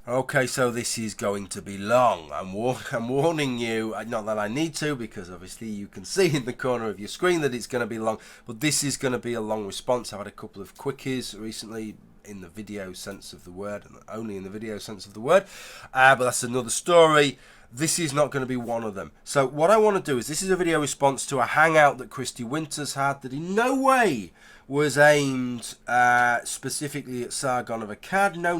Okay, so this is going to be long. I'm warning you, not that I need to, because obviously you can see in the corner of your screen that it's going to be long, but this is going to be a long response. I've had a couple of quickies recently in the video sense of the word, and only in the video sense of the word, but that's another story. This is not going to be one of them. So what I want to do is, this is a video response to a hangout that Kristi Winters had that in no way was aimed specifically at Sargon of Akkad. No.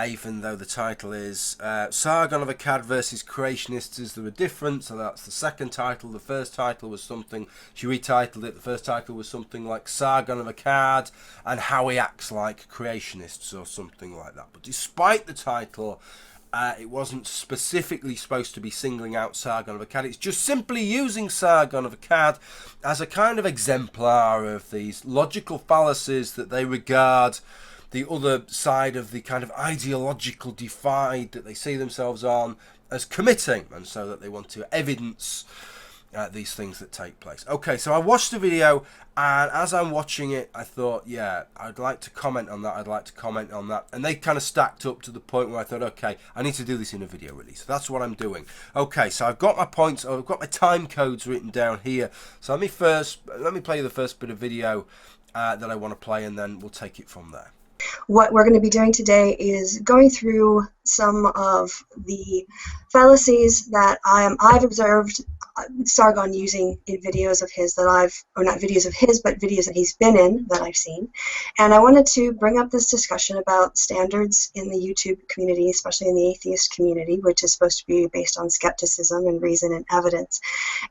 Even though the title is Sargon of Akkad versus Creationists, is there a difference? So that's the second title. The first title was something, she retitled it, the first title was something like Sargon of Akkad and How He Acts Like Creationists or something like that. But despite the title, it wasn't specifically supposed to be singling out Sargon of Akkad. It's just simply using Sargon of Akkad as a kind of exemplar of these logical fallacies that they regard the other side of the kind of ideological divide that they see themselves on as committing, and so that they want to evidence these things that take place. Okay, so I watched the video, and as I'm watching it, I thought, yeah, I'd like to comment on that, and they kind of stacked up to the point where I thought, okay, I need to do this in a video release. So that's what I'm doing. Okay, so I've got my points, I've got my time codes written down here. So let me play you the first bit of video that I want to play, and then we'll take it from there. What we're going to be doing today is going through some of the fallacies that I've observed Sargon using in videos of his that or not videos of his, but videos that he's been in that I've seen. And I wanted to bring up this discussion about standards in the YouTube community, especially in the atheist community, which is supposed to be based on skepticism and reason and evidence,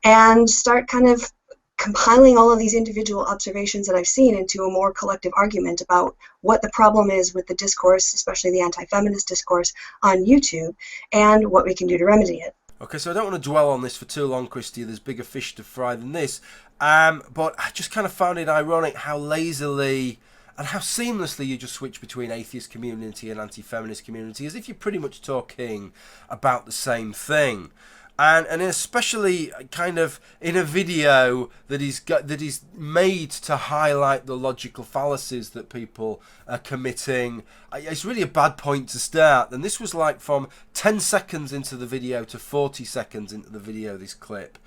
and start kind of compiling all of these individual observations that I've seen into a more collective argument about what the problem is with the discourse, especially the anti-feminist discourse on YouTube, and what we can do to remedy it. Okay, so I don't want to dwell on this for too long, Kristi. There's bigger fish to fry than this. But I just kind of found it ironic how lazily and how seamlessly you just switch between atheist community and anti-feminist community, as if you're pretty much talking about the same thing. And especially kind of in a video that is made to highlight the logical fallacies that people are committing. It's really a bad point to start. And this was like from 10 seconds into the video to 40 seconds into the video, this clip.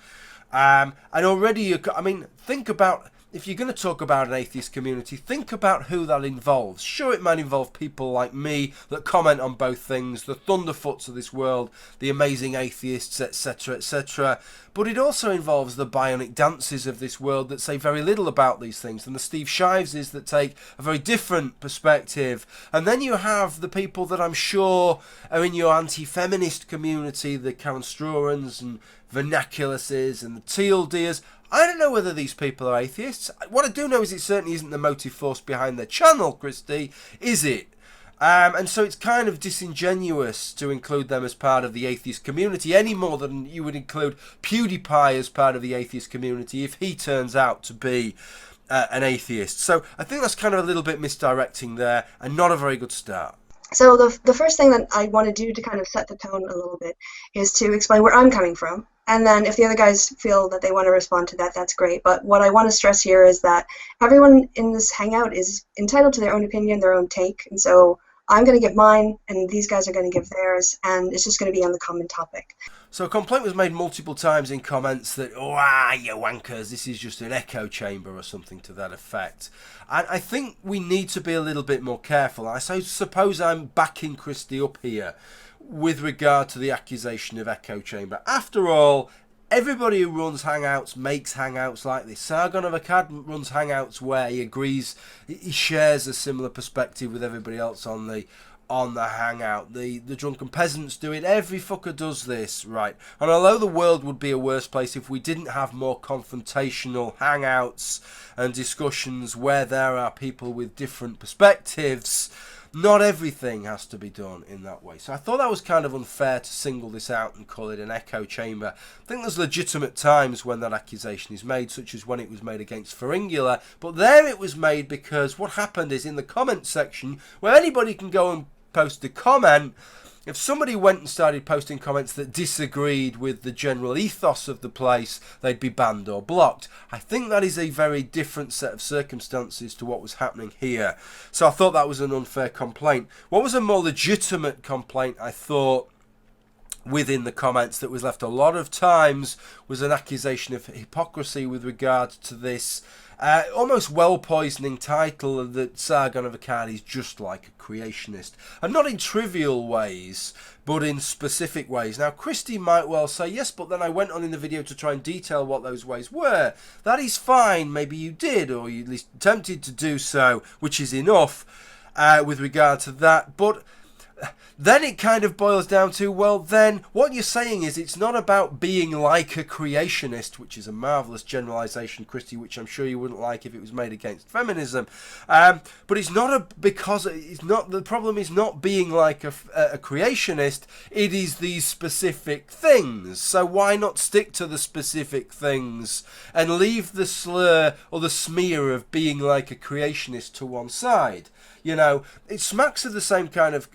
And already, I mean, think about, if you're going to talk about an atheist community, think about who that involves. Sure, it might involve people like me that comment on both things, the Thunderfoots of this world, the amazing atheists, etc., etc. But it also involves the bionic dances of this world that say very little about these things, and the Steve Shiveses that take a very different perspective. And then you have the people that I'm sure are in your anti-feminist community, the Karen Strawans and Vernacularists and the Teal Deers. I don't know whether these people are atheists. What I do know is it certainly isn't the motive force behind their channel, Kristi, is it? And so it's kind of disingenuous to include them as part of the atheist community any more than you would include PewDiePie as part of the atheist community if he turns out to be an atheist. So I think that's kind of a little bit misdirecting there and not a very good start. So the first thing that I want to do to kind of set the tone a little bit is to explain where I'm coming from. And then if the other guys feel that they want to respond to that, that's great. But what I want to stress here is that everyone in this hangout is entitled to their own opinion, their own take. And so I'm going to give mine, and these guys are going to give theirs, and it's just going to be on the common topic. So a complaint was made multiple times in comments that, you wankers, this is just an echo chamber or something to that effect. And I think we need to be a little bit more careful. I suppose I'm backing Kristi up here with regard to the accusation of echo chamber. After all, everybody who runs Hangouts makes Hangouts like this. Sargon of Akkad runs Hangouts where he agrees, he shares a similar perspective with everybody else on the Hangout. The drunken peasants do it. Every fucker does this, right? And although the world would be a worse place if we didn't have more confrontational Hangouts and discussions where there are people with different perspectives, not everything has to be done in that way. So I thought that was kind of unfair to single this out and call it an echo chamber. I think there's legitimate times when that accusation is made, such as when it was made against Pharyngula, but there it was made because what happened is in the comment section, where anybody can go and posted a comment, if somebody went and started posting comments that disagreed with the general ethos of the place, they'd be banned or blocked. I think that is a very different set of circumstances to what was happening here. So I thought that was an unfair complaint. What was a more legitimate complaint, I thought, within the comments that was left a lot of times, was an accusation of hypocrisy with regard to this almost well-poisoning title that Sargon of Akkad is just like a creationist. And not in trivial ways, but in specific ways. Now, Kristi might well say, yes, but then I went on in the video to try and detail what those ways were. That is fine. Maybe you did, or you at least attempted to do so, which is enough with regard to that. But then it kind of boils down to, well, then what you're saying is it's not about being like a creationist, which is a marvellous generalisation, Kristi, which I'm sure you wouldn't like if it was made against feminism. But it's not the problem is not being like a creationist, it is these specific things. So why not stick to the specific things and leave the slur or the smear of being like a creationist to one side? You know, it smacks of the same kind of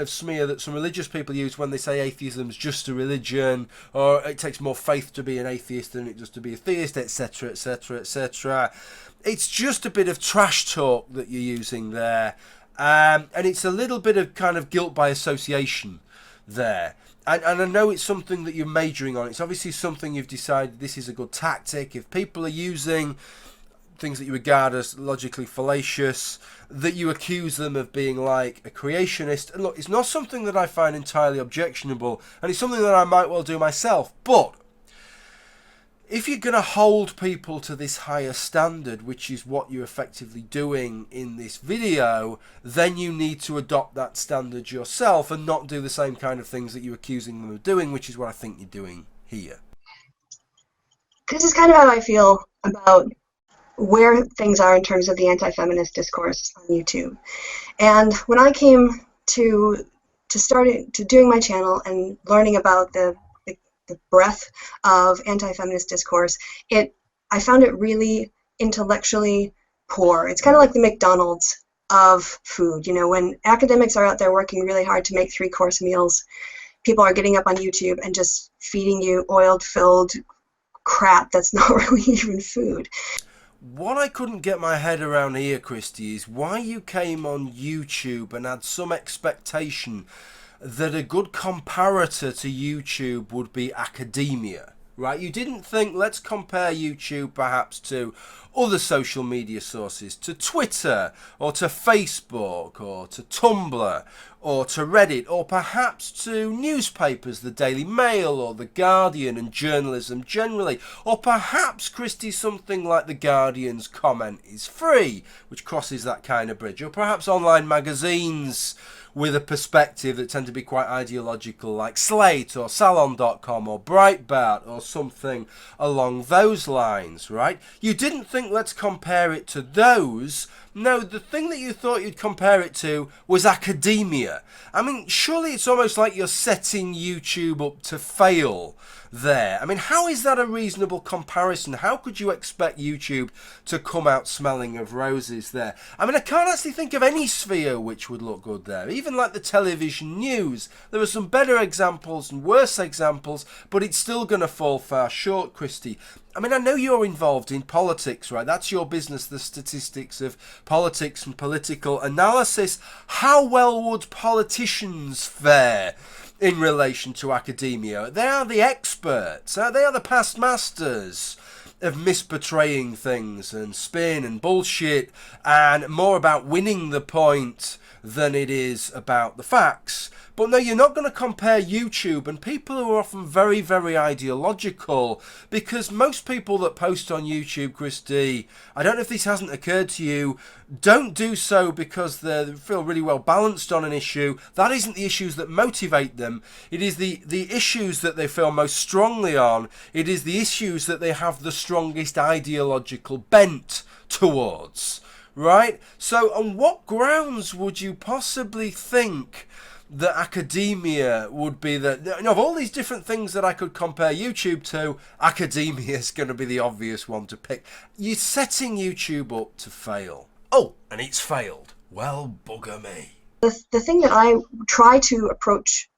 smear that some religious people use when they say atheism's just a religion, or it takes more faith to be an atheist than it does to be a theist, etc., etc., etc. It's just a bit of trash talk that you're using there, and it's a little bit of kind of guilt by association there. And I know it's something that you're majoring on. It's obviously something you've decided this is a good tactic. If people are using things that you regard as logically fallacious, that you accuse them of being like a creationist. And look, it's not something that I find entirely objectionable, and it's something that I might well do myself. But if you're going to hold people to this higher standard, which is what you're effectively doing in this video, then you need to adopt that standard yourself and not do the same kind of things that you're accusing them of doing, which is what I think you're doing here. This is kind of how I feel about where things are in terms of the anti-feminist discourse on YouTube. And when I came to doing my channel and learning about the breadth of anti-feminist discourse, I found it really intellectually poor. It's kind of like the McDonald's of food. You know, when academics are out there working really hard to make 3-course meals, people are getting up on YouTube and just feeding you oil-filled crap that's not really even food. What I couldn't get my head around here, Kristi, is why you came on YouTube and had some expectation that a good comparator to YouTube would be academia, right? You didn't think, let's compare YouTube perhaps to other social media sources, to Twitter or to Facebook or to Tumblr or to Reddit, or perhaps to newspapers, the Daily Mail or the Guardian, and journalism generally, or perhaps, Kristi, something like the Guardian's comment is free, which crosses that kind of bridge, or perhaps online magazines with a perspective that tend to be quite ideological, like Slate or Salon.com or Breitbart or something along those lines, right? You didn't think, let's compare it to those. No, the thing that you thought you'd compare it to was academia. I mean, surely it's almost like you're setting YouTube up to fail there. I mean, how is that a reasonable comparison? How could you expect YouTube to come out smelling of roses there? I mean, I can't actually think of any sphere which would look good there. Even like the television news, there are some better examples and worse examples, but it's still going to fall far short, Kristi. I mean, I know you're involved in politics, right? That's your business, the statistics of politics and political analysis. How well would politicians fare in relation to academia? They are the experts. They are the past masters of misportraying things and spin and bullshit, and more about winning the point than it is about the facts. But no, you're not going to compare YouTube and people who are often very, very ideological, because most people that post on YouTube, Kristi, I don't know if this hasn't occurred to you, don't do so because they feel really well balanced on an issue. That isn't the issues that motivate them. It is the issues that they feel most strongly on. It is the issues that they have the strongest ideological bent towards, right? So on what grounds would you possibly think that academia would be of all these different things that I could compare YouTube to, academia is going to be the obvious one to pick? You're setting YouTube up to fail. Oh, and it's failed. Well, bugger me. The thing that I try to approach,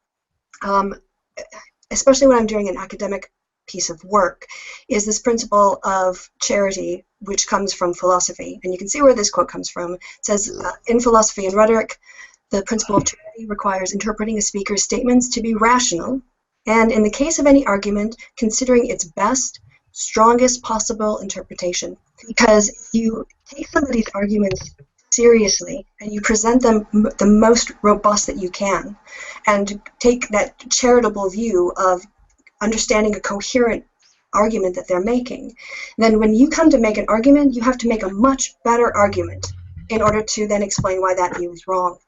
especially when I'm doing an academic piece of work, is this principle of charity, which comes from philosophy. And you can see where this quote comes from. It says, in philosophy and rhetoric, the principle of charity requires interpreting a speaker's statements to be rational, and in the case of any argument, considering its best, strongest possible interpretation. Because you take somebody's arguments seriously and you present them the most robust that you can, and take that charitable view of understanding a coherent argument that they're making, then when you come to make an argument, you have to make a much better argument in order to then explain why that view is wrong.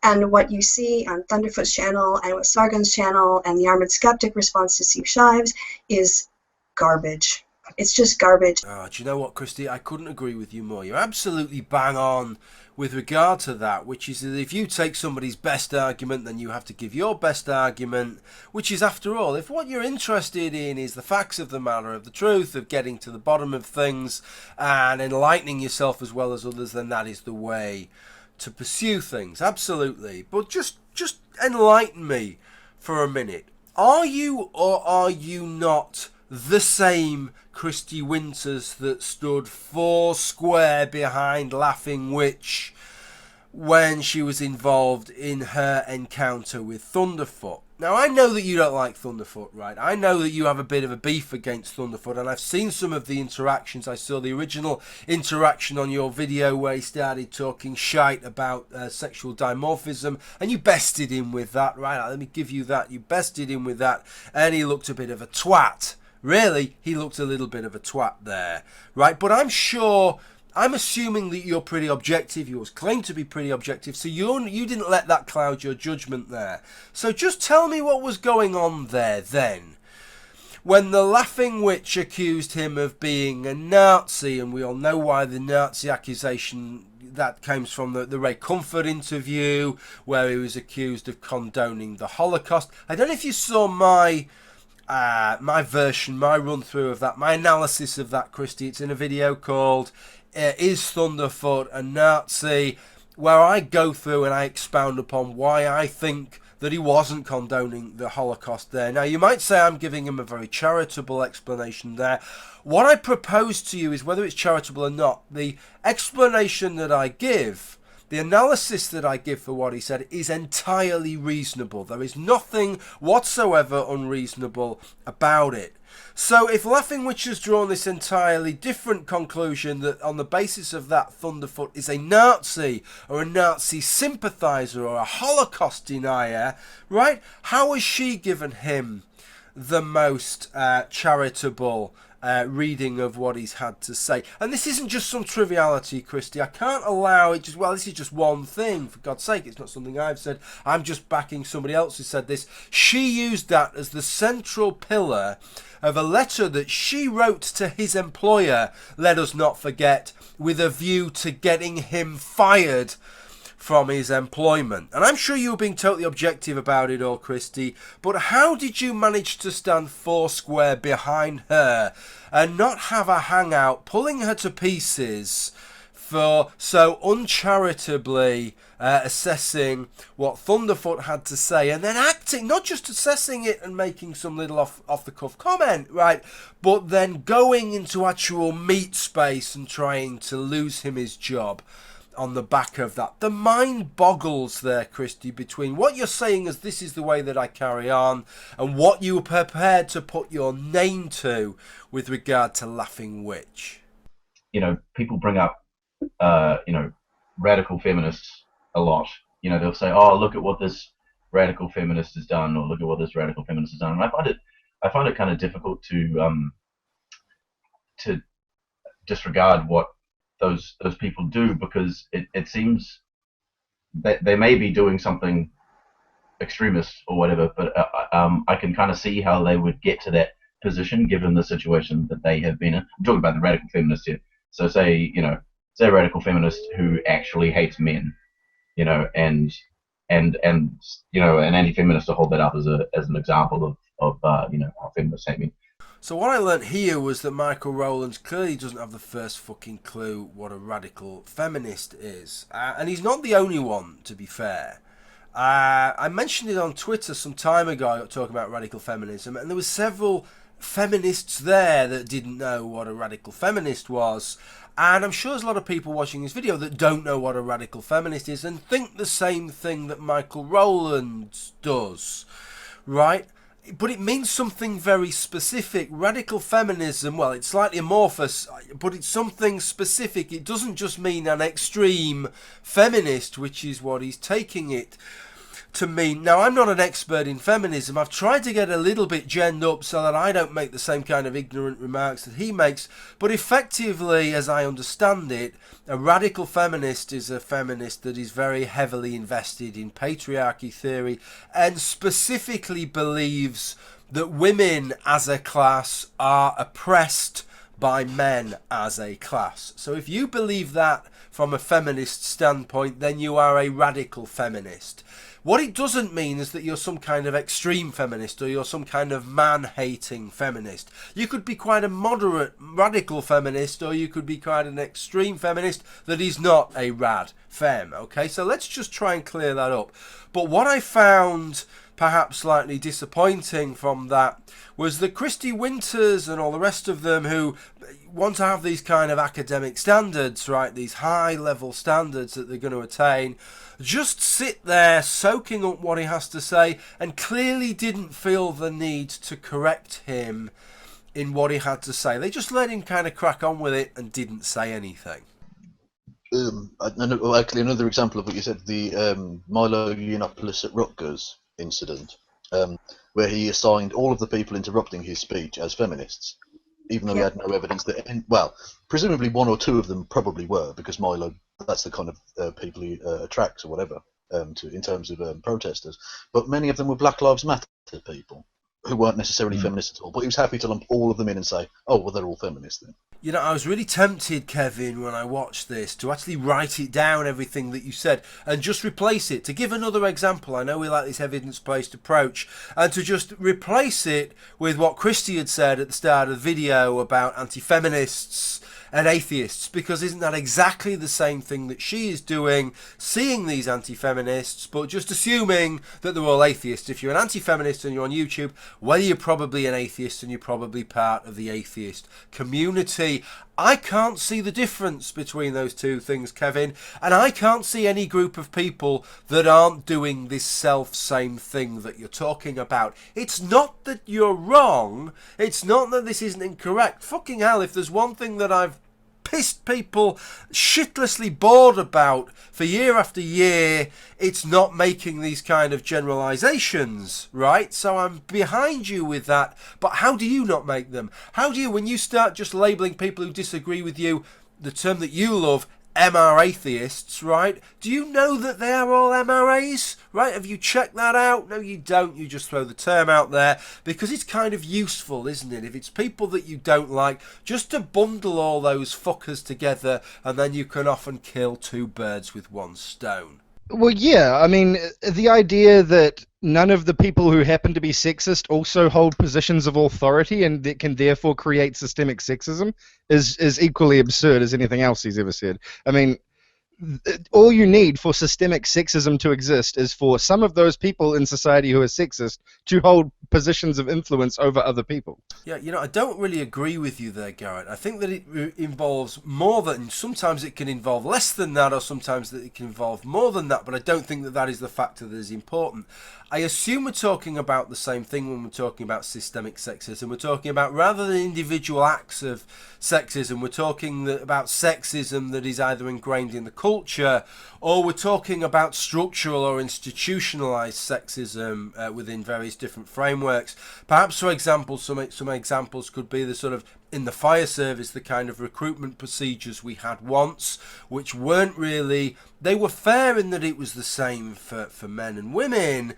And what you see on Thunderfoot's channel and with Sargon's channel and the Armored Skeptic response to Steve Shives is garbage. It's just garbage. Oh, do you know what, Kristi? I couldn't agree with you more. You're absolutely bang on with regard to that, which is that if you take somebody's best argument, then you have to give your best argument, which is, after all, if what you're interested in is the facts of the matter, of the truth, of getting to the bottom of things and enlightening yourself as well as others, then that is the way to pursue things. Absolutely. But just enlighten me for a minute. Are you or are you not the same Kristi Winters that stood 4 square behind Laughing Witch when she was involved in her encounter with Thunderfoot? Now, I know that you don't like Thunderfoot, right? I know that you have a bit of a beef against Thunderfoot, and I've seen some of the interactions. I saw the original interaction on your video where he started talking shite about sexual dimorphism, and you bested him with that, right? Let me give you that. You bested him with that, and he looked a bit of a twat. Really, he looked a little bit of a twat there, right? But I'm assuming that you're pretty objective. You always claim to be pretty objective, so you didn't let that cloud your judgment there. So just tell me what was going on there then. When the Laughing Witch accused him of being a Nazi, and we all know why the Nazi accusation, that comes from the Ray Comfort interview, where he was accused of condoning the Holocaust. I don't know if you saw my version, my run through of that, my analysis of that, Kristi. It's in a video called Is Thunderfoot a Nazi?, where I go through and I expound upon why I think that he wasn't condoning the Holocaust there. Now, you might say I'm giving him a very charitable explanation there. What I propose to you is, whether it's charitable or not, the explanation that I give, the analysis that I give for what he said, is entirely reasonable. There is nothing whatsoever unreasonable about it. So if Laughing Witch has drawn this entirely different conclusion, that on the basis of that Thunderfoot is a Nazi or a Nazi sympathizer or a Holocaust denier, right? How has she given him the most charitable reading of what he's had to say? And this isn't just some triviality, Kristi. I can't allow it just, well, this is just one thing, for God's sake. It's not something I've said. I'm just backing somebody else who said this. She used that as the central pillar of a letter that she wrote to his employer, let us not forget, with a view to getting him fired from his employment. And I'm sure you were being totally objective about it all, Kristi, but how did you manage to stand 4 square behind her and not have a hangout pulling her to pieces for so uncharitably assessing what Thunderfoot had to say, and then acting, not just assessing it and making some little off-the-cuff comment, right, but then going into actual meat space and trying to lose him his job on the back of that? The mind boggles there, Kristi, between what you're saying as this is the way that I carry on and what you were prepared to put your name to with regard to Laughing Witch. You know, people bring up, radical feminists a lot. You know, they'll say, oh, look at what this radical feminist has done, or look at what this radical feminist has done. And I find it kind of difficult to disregard what those people do, because it seems that they may be doing something extremist or whatever, but I can kind of see how they would get to that position given the situation that they have been in. I'm talking about the radical feminists here. So say a radical feminist who actually hates men, and an anti-feminist to hold that up as an example of how feminists hate men. So what I learnt here was that Michael Rowlands clearly doesn't have the first fucking clue what a radical feminist is. And he's not the only one, to be fair. I mentioned it on Twitter some time ago, talking about radical feminism, and there were several feminists there that didn't know what a radical feminist was. And I'm sure there's a lot of people watching this video that don't know what a radical feminist is and think the same thing that Michael Rowlands does, right? But it means something very specific. Radical feminism, well, it's slightly amorphous, but it's something specific. It doesn't just mean an extreme feminist, which is what he's taking it to mean. Now, I'm not an expert in feminism. I've tried to get a little bit genned up so that I don't make the same kind of ignorant remarks that he makes. But effectively, as I understand it, a radical feminist is a feminist that is very heavily invested in patriarchy theory and specifically believes that women as a class are oppressed by men as a class. So if you believe that from a feminist standpoint, then you are a radical feminist. What it doesn't mean is that you're some kind of extreme feminist or you're some kind of man-hating feminist. You could be quite a moderate, radical feminist, or you could be quite an extreme feminist that is not a rad femme. Okay, so let's just try and clear that up. But what I found perhaps slightly disappointing from that was that Kristi Winters and all the rest of them who want to have these kind of academic standards, right, these high-level standards that they're going to attain, just sit there soaking up what he has to say and clearly didn't feel the need to correct him in what he had to say. They just let him kind of crack on with it and didn't say anything. Actually, another example of what you said, the Milo Yiannopoulos at Rutgers incident, where he assigned all of the people interrupting his speech as feminists, even though he had no evidence that, well, presumably one or two of them probably were, because Milo, that's the kind of people he attracts or whatever, in terms of protesters. But many of them were Black Lives Matter people who weren't necessarily feminists at all. But he was happy to lump all of them in and say, oh, well, they're all feminists then. You know, I was really tempted, Kevin, when I watched this, to actually write it down, everything that you said, and just replace it. To give another example, I know we like this evidence-based approach, and to just replace it with what Kristi had said at the start of the video about anti-feminists and atheists, because isn't that exactly the same thing that she is doing, seeing these anti-feminists, but just assuming that they're all atheists. If you're an anti-feminist and you're on YouTube, well, you're probably an atheist and you're probably part of the atheist community. I can't see the difference between those two things, Kevin, and I can't see any group of people that aren't doing this self-same thing that you're talking about. It's not that you're wrong, it's not that this isn't incorrect. Fucking hell, if there's one thing that I've pissed people shitlessly bored about for year after year, it's not making these kind of generalizations, right? So I'm behind you with that, but how do you not make them? How do you, when you start just labeling people who disagree with you, the term that you love, MR atheists, right? Do you know that they are all MRAs, right? Have you checked that out? No, you don't. You just throw the term out there because it's kind of useful, isn't it? If it's people that you don't like, just to bundle all those fuckers together, and then you can often kill two birds with one stone. Well, yeah, I mean, the idea that none of the people who happen to be sexist also hold positions of authority and that can therefore create systemic sexism is equally absurd as anything else he's ever said. I mean, all you need for systemic sexism to exist is for some of those people in society who are sexist to hold positions of influence over other people. Yeah, you know, I don't really agree with you there, Garrett. I think that it involves more than, sometimes it can involve less than that, or sometimes that it can involve more than that, but I don't think that that is the factor that is important. I assume we're talking about the same thing when we're talking about systemic sexism. We're talking about, rather than individual acts of sexism, we're talking about sexism that is either ingrained in the culture, or we're talking about structural or institutionalized sexism within various different frameworks. Perhaps, for example, some examples could be the sort of, in the fire service, the kind of recruitment procedures we had once, which weren't really, they were fair in that it was the same for men and women,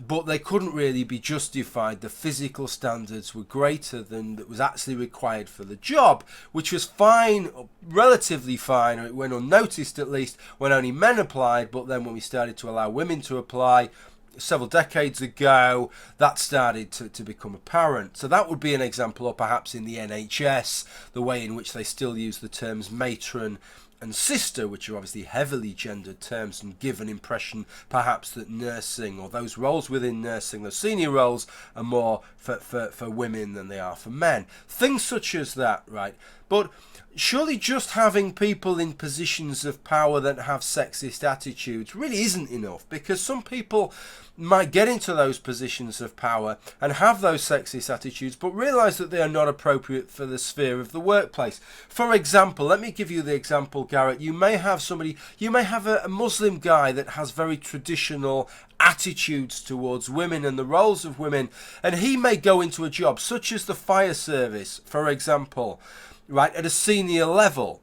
but they couldn't really be justified. The physical standards were greater than that was actually required for the job, which was fine, relatively fine, or it went unnoticed at least when only men applied, but then when we started to allow women to apply, several decades ago, that started to become apparent. So that would be an example, or perhaps in the NHS, the way in which they still use the terms matron and sister, which are obviously heavily gendered terms, and give an impression perhaps that nursing, or those roles within nursing, those senior roles, are more for women than they are for men. Things such as that, right? But surely just having people in positions of power that have sexist attitudes really isn't enough, because some people might get into those positions of power and have those sexist attitudes, but realise that they are not appropriate for the sphere of the workplace. For example, let me give you the example, Garrett. You may have a Muslim guy that has very traditional attitudes towards women and the roles of women, and he may go into a job such as the fire service, for example, right, at a senior level,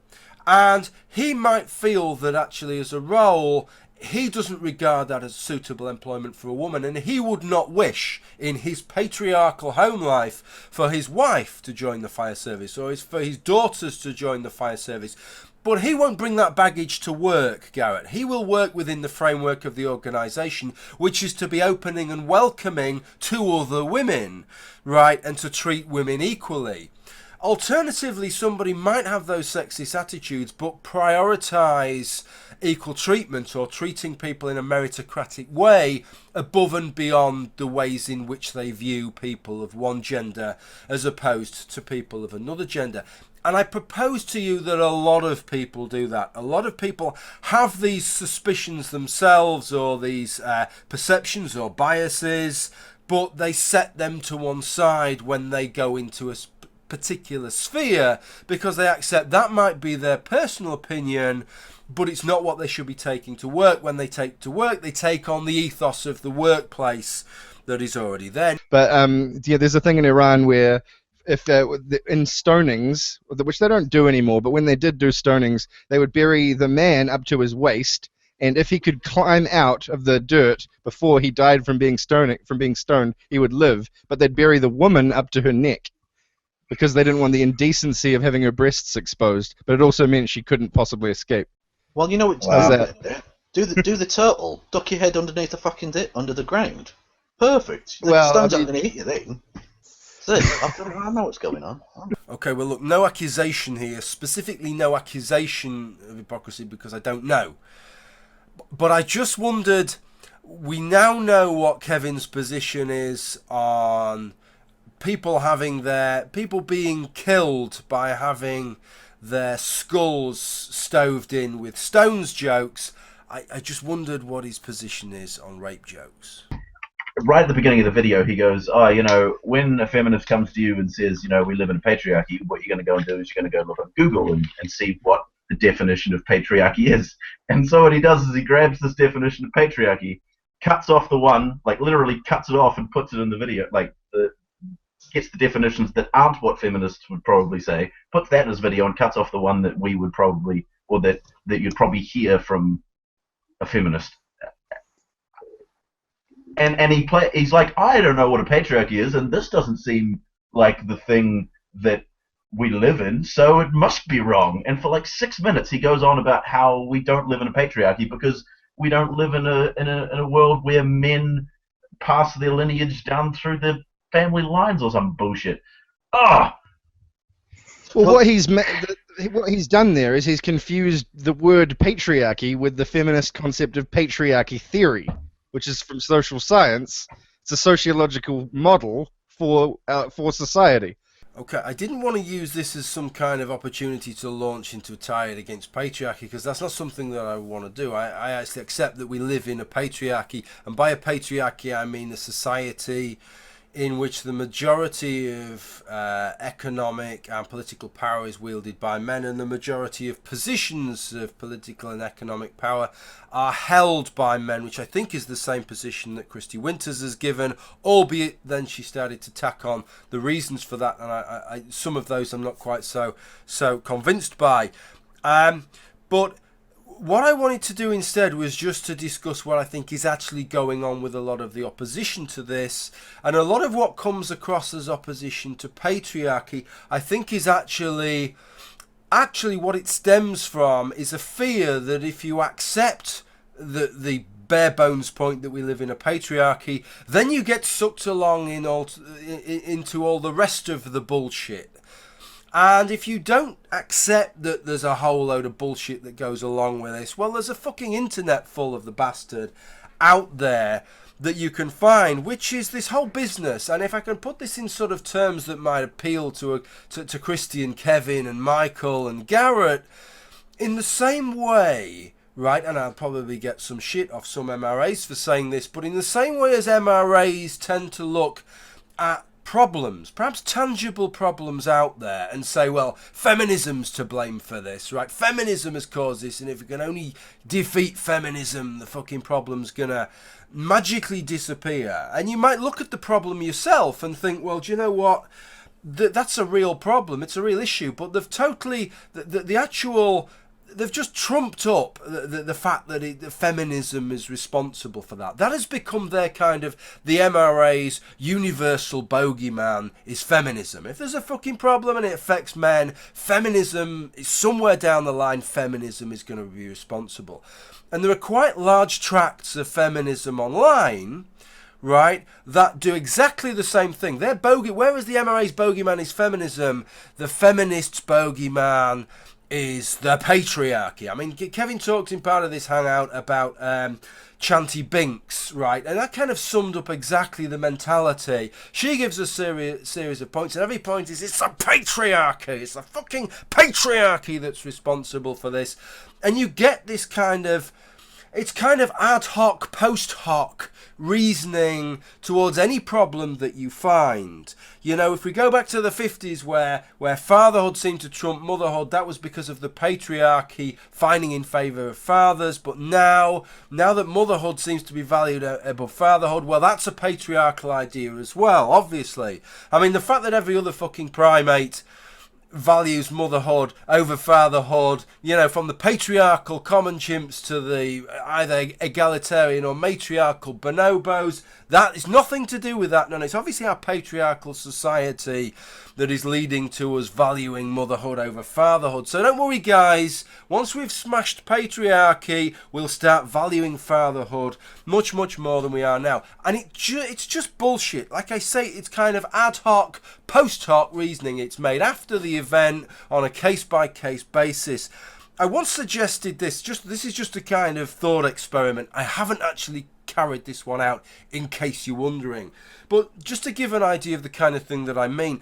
and he might feel that actually as a role he doesn't regard that as suitable employment for a woman, and he would not wish in his patriarchal home life for his wife to join the fire service, or for his daughters to join the fire service. But he won't bring that baggage to work, Garrett. He will work within the framework of the organisation, which is to be opening and welcoming to other women, right, and to treat women equally. Alternatively, somebody might have those sexist attitudes but prioritise equal treatment, or treating people in a meritocratic way, above and beyond the ways in which they view people of one gender as opposed to people of another gender. And I propose to you that a lot of people do that. A lot of people have these suspicions themselves, or these perceptions or biases, but they set them to one side when they go into a particular sphere, because they accept that might be their personal opinion, but it's not what they should be taking to work. When they take to work, they take on the ethos of the workplace that is already there. But yeah, there's a thing in Iran where if in stonings, which they don't do anymore, but when they did do stonings, they would bury the man up to his waist, and if he could climb out of the dirt before he died from being stoned, he would live. But they'd bury the woman up to her neck, because they didn't want the indecency of having her breasts exposed, but it also meant she couldn't possibly escape. Well, you know what? Do the turtle. Duck your head underneath the fucking under the ground. Perfect. The stones aren't going to hit you then. I know what's going on. Okay, well, look, no accusation here. Specifically, no accusation of hypocrisy, because I don't know. But I just wondered, we now know what Kevin's position is on people being killed by having their skulls stoved in with stones jokes. I just wondered what his position is on rape jokes. Right at the beginning of the video, he goes, when a feminist comes to you and says, we live in a patriarchy, what you're going to go and do is you're going to go look on Google and see what the definition of patriarchy is. And so what he does is he grabs this definition of patriarchy, cuts off the one, like literally cuts it off and puts it in the video, gets the definitions that aren't what feminists would probably say, puts that in his video, and cuts off the one that we would probably, or that you'd probably hear from a feminist. And he's like, I don't know what a patriarchy is, and this doesn't seem like the thing that we live in, so it must be wrong. And for like 6 minutes, he goes on about how we don't live in a patriarchy because we don't live in a world where men pass their lineage down through the family lines or some bullshit. Well, what he's done there is he's confused the word patriarchy with the feminist concept of patriarchy theory, which is from social science. It's a sociological model for society. Okay, I didn't want to use this as some kind of opportunity to launch into a tirade against patriarchy, because that's not something that I want to do. I actually accept that we live in a patriarchy, and by a patriarchy I mean a society in which the majority of economic and political power is wielded by men, and the majority of positions of political and economic power are held by men, which I think is the same position that Kristi Winters has given, albeit then she started to tack on the reasons for that, and I some of those I'm not quite so convinced by. But what I wanted to do instead was just to discuss what I think is actually going on with a lot of the opposition to this, and a lot of what comes across as opposition to patriarchy I think is actually what it stems from is a fear that if you accept the bare bones point that we live in a patriarchy, then you get sucked along into all the rest of the bullshit. And if you don't accept that there's a whole load of bullshit that goes along with this, well, there's a fucking internet full of the bastard out there that you can find, which is this whole business. And if I can put this in sort of terms that might appeal to Kristi and Kevin and Michael and Garrett, in the same way, right, and I'll probably get some shit off some MRAs for saying this, but in the same way as MRAs tend to look at problems, perhaps tangible problems out there, and say, well, feminism's to blame for this, right? Feminism has caused this, and if we can only defeat feminism, the fucking problem's gonna magically disappear. And you might look at the problem yourself and think, well, do you know what? That's a real problem. It's a real issue. But they've totally, the actual, they've just trumped up the fact that feminism is responsible for that. That has become their kind of, the MRA's universal bogeyman is feminism. If there's a fucking problem and it affects men, feminism is somewhere down the line, feminism is going to be responsible. And there are quite large tracts of feminism online, right, that do exactly the same thing. They're whereas the MRA's bogeyman is feminism, the feminists' bogeyman is the patriarchy. I mean, Kevin talked in part of this hangout about Chanty Binks, right? And that kind of summed up exactly the mentality. She gives a series of points, and every point is, it's the patriarchy. It's the fucking patriarchy that's responsible for this. And you get this kind of, it's kind of ad hoc, post hoc reasoning towards any problem that you find. You know, if we go back to the 50s where fatherhood seemed to trump motherhood, that was because of the patriarchy finding in favour of fathers. But now that motherhood seems to be valued above fatherhood, well, that's a patriarchal idea as well, obviously. I mean, the fact that every other fucking primate values motherhood over fatherhood, you know, from the patriarchal common chimps to the either egalitarian or matriarchal bonobos, that is nothing to do with that. No, it's obviously our patriarchal society that is leading to us valuing motherhood over fatherhood. So don't worry, guys. Once we've smashed patriarchy, we'll start valuing fatherhood much, much more than we are now. And it's just bullshit. Like I say, it's kind of ad hoc, post hoc reasoning. It's made after the event on a case-by-case basis. I once suggested this. This is just a kind of thought experiment. I haven't actually carried this one out, in case you're wondering. But just to give an idea of the kind of thing that I mean,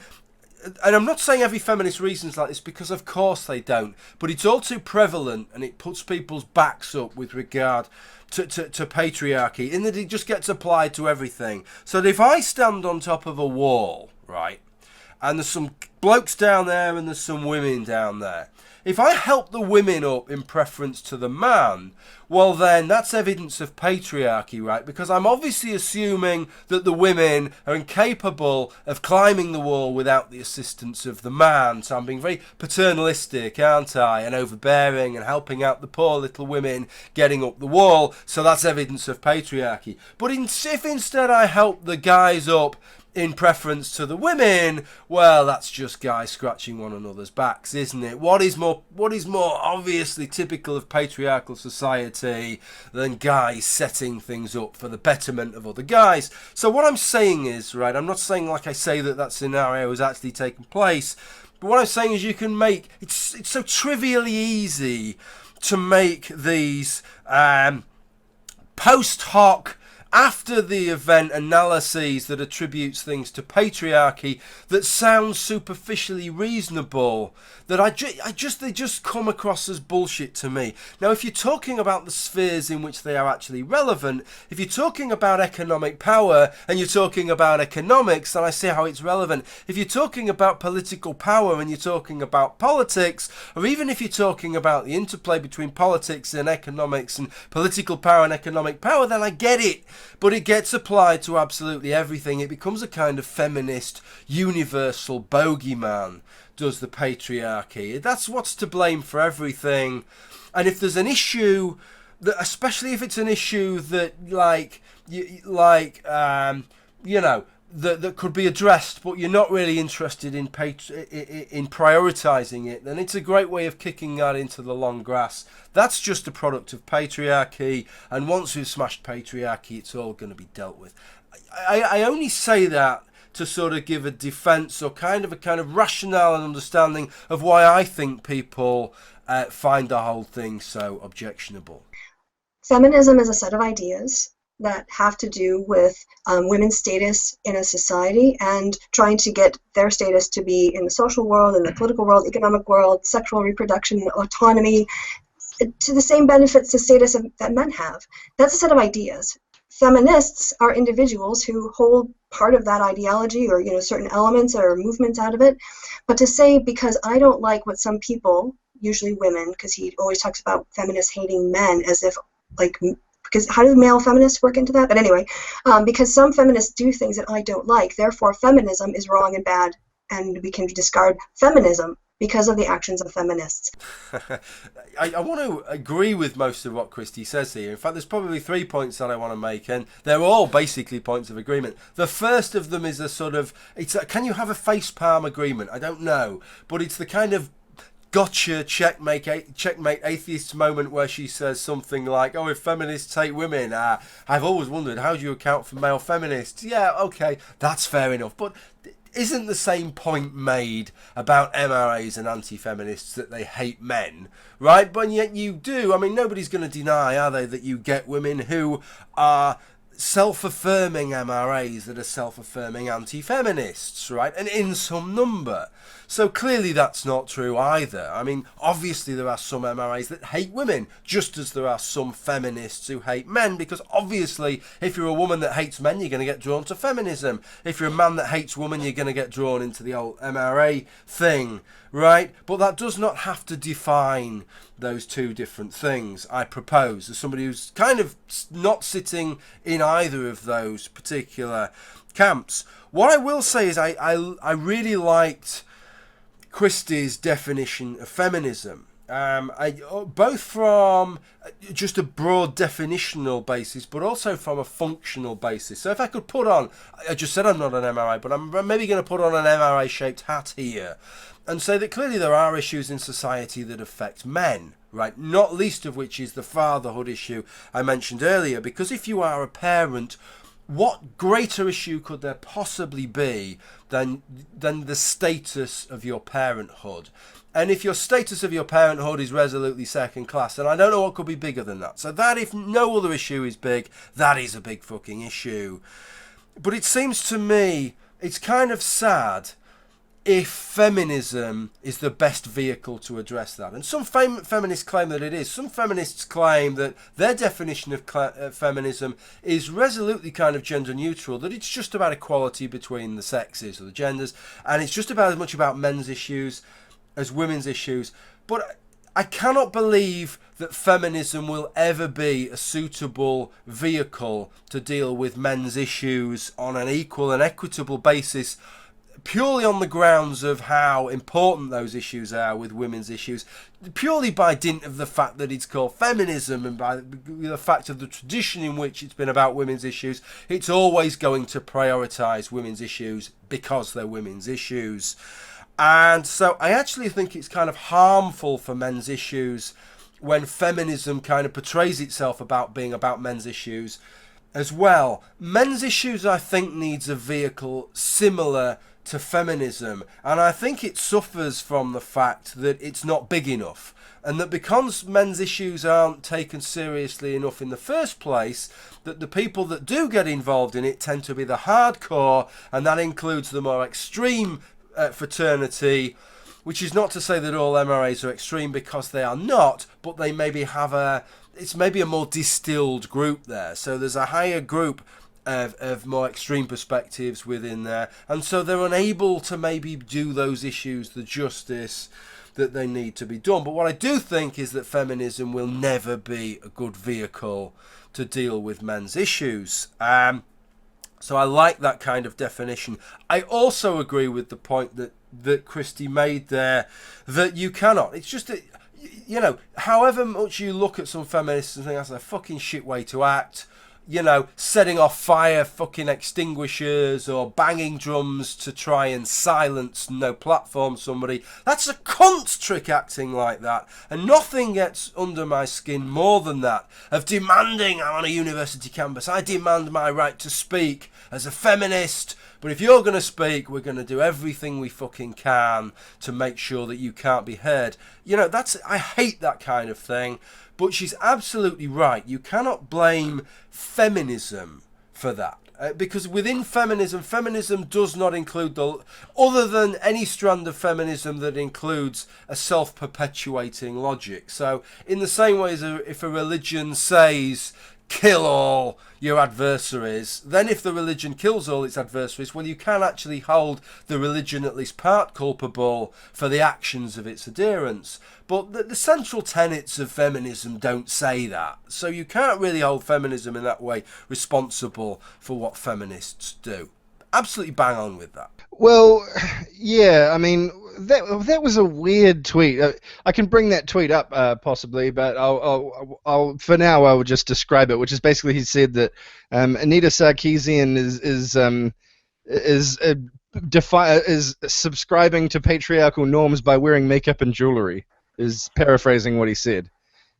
and I'm not saying every feminist reasons like this, because of course they don't, but it's all too prevalent and it puts people's backs up with regard to patriarchy, in that it just gets applied to everything. So that if I stand on top of a wall, right, and there's some blokes down there and there's some women down there, if I help the women up in preference to the man, well then that's evidence of patriarchy, right? Because I'm obviously assuming that the women are incapable of climbing the wall without the assistance of the man. So I'm being very paternalistic, aren't I? And overbearing and helping out the poor little women getting up the wall. So that's evidence of patriarchy. But if instead I help the guys up in preference to the women, well, that's just guys scratching one another's backs, isn't it? What is more obviously typical of patriarchal society than guys setting things up for the betterment of other guys? So what I'm saying is, right, I'm not saying like I say that scenario has actually taken place, but what I'm saying is you can make, it's so trivially easy to make these post hoc, after the event analyses that attributes things to patriarchy that sounds superficially reasonable, that they just come across as bullshit to me. Now, if you're talking about the spheres in which they are actually relevant, if you're talking about economic power and you're talking about economics, then I see how it's relevant. If you're talking about political power and you're talking about politics, or even if you're talking about the interplay between politics and economics and political power and economic power, then I get it. But it gets applied to absolutely everything. It becomes a kind of feminist, universal bogeyman, does the patriarchy. That's what's to blame for everything. And if there's an issue, that, especially if it's an issue that, you know, that could be addressed, but you're not really interested in prioritising it, then it's a great way of kicking that into the long grass. That's just a product of patriarchy, and once we've smashed patriarchy, it's all going to be dealt with. I only say that to sort of give a defence or kind of rationale and understanding of why I think people find the whole thing so objectionable. Feminism is a set of ideas that have to do with women's status in a society and trying to get their status to be in the social world, in the political world, economic world, sexual reproduction, autonomy, to the same benefits to status that men have. That's a set of ideas. Feminists are individuals who hold part of that ideology or certain elements or movements out of it. But to say because I don't like what some people, usually women, because he always talks about feminists hating men as if because how do male feminists work into that? But anyway, because some feminists do things that I don't like, therefore feminism is wrong and bad, and we can discard feminism because of the actions of feminists. I want to agree with most of what Kristi says here. In fact, there's probably 3 points that I want to make, and they're all basically points of agreement. The first of them is can you have a facepalm agreement? I don't know, but it's the kind of gotcha, checkmate atheist moment where she says something like, oh, if feminists hate women, I've always wondered, how do you account for male feminists? Yeah, okay, that's fair enough. But isn't the same point made about MRAs and anti-feminists that they hate men, right? But yet you do. I mean, nobody's going to deny, are they, that you get women who are self-affirming MRAs that are self-affirming anti-feminists, right? And in some number. So clearly that's not true either. I mean, obviously there are some MRAs that hate women, just as there are some feminists who hate men, because obviously if you're a woman that hates men, you're going to get drawn to feminism. If you're a man that hates women, you're going to get drawn into the old MRA thing, right? But that does not have to define those two different things, I propose, as somebody who's kind of not sitting in either of those particular camps. What I will say is I really liked Kristi's definition of feminism, both from just a broad definitional basis, but also from a functional basis. So if I could put on, I just said I'm not an MRA, but I'm maybe going to put on an MRA-shaped hat here and say that clearly there are issues in society that affect men, right? Not least of which is the fatherhood issue I mentioned earlier, because if you are a parent, what greater issue could there possibly be than the status of your parenthood? And if your status of your parenthood is resolutely second class, then I don't know what could be bigger than that. So that, if no other issue is big, that is a big fucking issue. But it seems to me it's kind of sad if feminism is the best vehicle to address that. And some feminists claim that it is. Some feminists claim that their definition of feminism is resolutely kind of gender neutral, that it's just about equality between the sexes or the genders, and it's just about as much about men's issues as women's issues. But I cannot believe that feminism will ever be a suitable vehicle to deal with men's issues on an equal and equitable basis, purely on the grounds of how important those issues are with women's issues, purely by dint of the fact that it's called feminism and by the fact of the tradition in which it's been about women's issues. It's always going to prioritise women's issues because they're women's issues. And so I actually think it's kind of harmful for men's issues when feminism kind of portrays itself about being about men's issues as well. Men's issues, I think, needs a vehicle similar to feminism, and I think it suffers from the fact that it's not big enough, and that because men's issues aren't taken seriously enough in the first place, that the people that do get involved in it tend to be the hardcore, and that includes the more extreme fraternity, which is not to say that all MRAs are extreme, because they are not, but they maybe have it's maybe a more distilled group there. So there's a higher group of more extreme perspectives within there, and so they're unable to maybe do those issues the justice that they need to be done. But what I do think is that feminism will never be a good vehicle to deal with men's issues. So I like that kind of definition. I also agree with the point that Kristi made there, that you cannot. It's just that, however much you look at some feminists and think that's a fucking shit way to act, you know, setting off fire fucking extinguishers or banging drums to try and silence, no platform somebody. That's a cunt trick acting like that. And nothing gets under my skin more than that. Of demanding, I'm on a university campus, I demand my right to speak as a feminist. But if you're going to speak, we're going to do everything we fucking can to make sure that you can't be heard. You know, I hate that kind of thing. But she's absolutely right. You cannot blame feminism for that. Because within feminism, feminism does not include other than any strand of feminism that includes a self-perpetuating logic. So in the same way as if a religion says, kill all your adversaries, then if the religion kills all its adversaries, well, you can actually hold the religion at least part culpable for the actions of its adherents. But the central tenets of feminism don't say that. So you can't really hold feminism in that way responsible for what feminists do. Absolutely bang on with that. Well, yeah, I mean, that was a weird tweet. I can bring that tweet up possibly, but I'll for now I will just describe it, which is basically he said that Anita Sarkeesian is subscribing to patriarchal norms by wearing makeup and jewellery. Is paraphrasing what he said.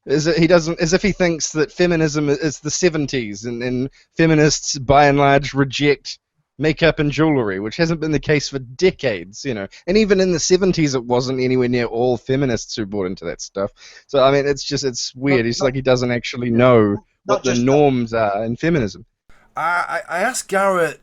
As if he thinks that feminism is the 70s and feminists by and large reject makeup and jewellery, which hasn't been the case for decades, you know. And even in the 70s, it wasn't anywhere near all feminists who bought into that stuff. So, I mean, it's weird. It's like he doesn't actually know what the norms are in feminism. I asked Garrett,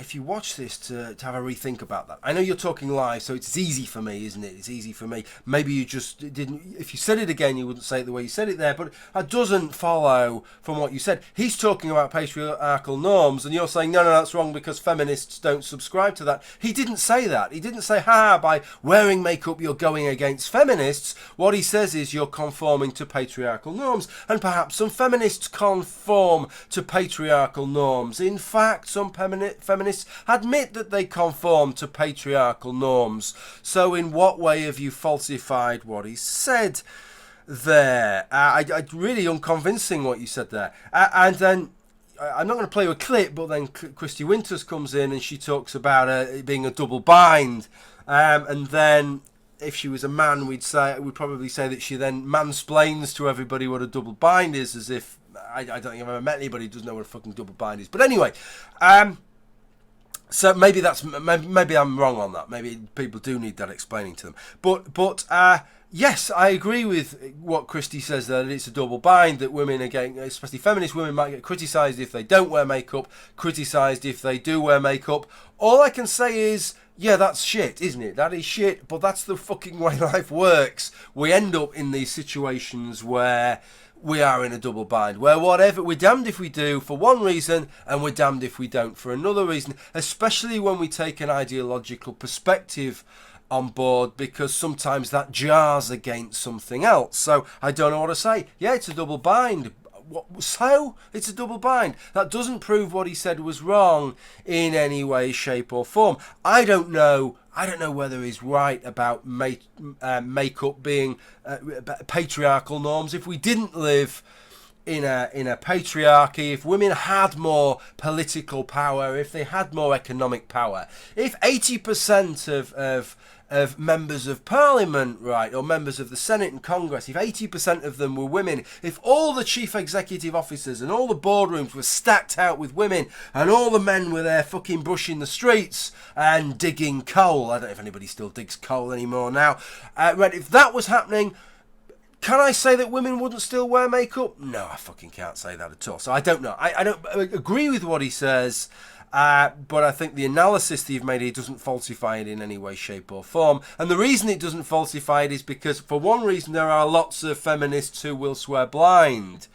if you watch this, to have a rethink about that. I know you're talking live, so it's easy for me, isn't it? It's easy for me. Maybe you just didn't... If you said it again, you wouldn't say it the way you said it there, but it doesn't follow from what you said. He's talking about patriarchal norms, and you're saying, no, that's wrong because feminists don't subscribe to that. He didn't say that. He didn't say, by wearing makeup you're going against feminists. What he says is you're conforming to patriarchal norms, and perhaps some feminists conform to patriarchal norms. In fact, some feminists admit that they conform to patriarchal norms. So in what way have you falsified what he said there? I really unconvincing what you said there. And then I'm not going to play you a clip, but then Kristi Winters comes in and she talks about it being a double bind. And then if she was a man, we'd probably say that she then mansplains to everybody what a double bind is, as if I don't think I've ever met anybody who doesn't know what a fucking double bind is. But anyway, so maybe I'm wrong on that. Maybe people do need that explaining to them. But yes, I agree with what Kristi says there, that it's a double bind, that women are getting, especially feminist women, might get criticised if they don't wear makeup, criticised if they do wear makeup. All I can say is, yeah, that's shit, isn't it? That is shit, but that's the fucking way life works. We end up in these situations where we are in a double bind, where whatever, we're damned if we do for one reason and we're damned if we don't for another reason, especially when we take an ideological perspective on board, because sometimes that jars against something else. So I don't know what to say. Yeah, it's a double bind. So it's a double bind. That doesn't prove what he said was wrong in any way, shape or form. I don't know whether he's right about makeup being patriarchal norms. If we didn't live in a patriarchy, if women had more political power, if they had more economic power, if 80% of members of parliament, right, or members of the Senate and Congress, if 80% of them were women, if all the chief executive officers and all the boardrooms were stacked out with women, and all the men were there fucking brushing the streets and digging coal, I don't know if anybody still digs coal anymore now, right, if that was happening, can I say that women wouldn't still wear makeup? No, I fucking can't say that at all. So I don't know. I don't agree with what he says, but I think the analysis that you've made here doesn't falsify it in any way, shape or form. And the reason it doesn't falsify it is because, for one reason, there are lots of feminists who will swear blind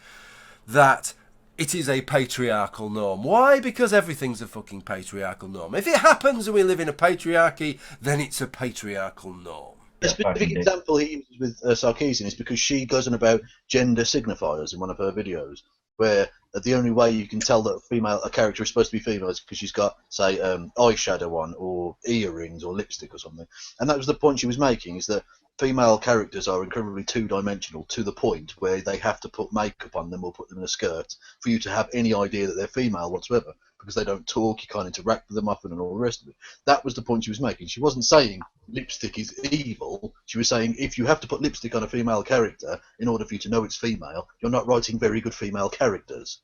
that it is a patriarchal norm. Why? Because everything's a fucking patriarchal norm. If it happens and we live in a patriarchy, then it's a patriarchal norm. A specific example he uses with Sarkeesian is because she goes on about gender signifiers in one of her videos, where the only way you can tell that a character is supposed to be female is because she's got, say, eyeshadow on, or earrings, or lipstick, or something. And that was the point she was making, is that female characters are incredibly two-dimensional to the point where they have to put makeup on them or put them in a skirt for you to have any idea that they're female whatsoever, because they don't talk, you can't interact with them often, and all the rest of it. That was the point she was making. She wasn't saying lipstick is evil. She was saying if you have to put lipstick on a female character in order for you to know it's female, you're not writing very good female characters.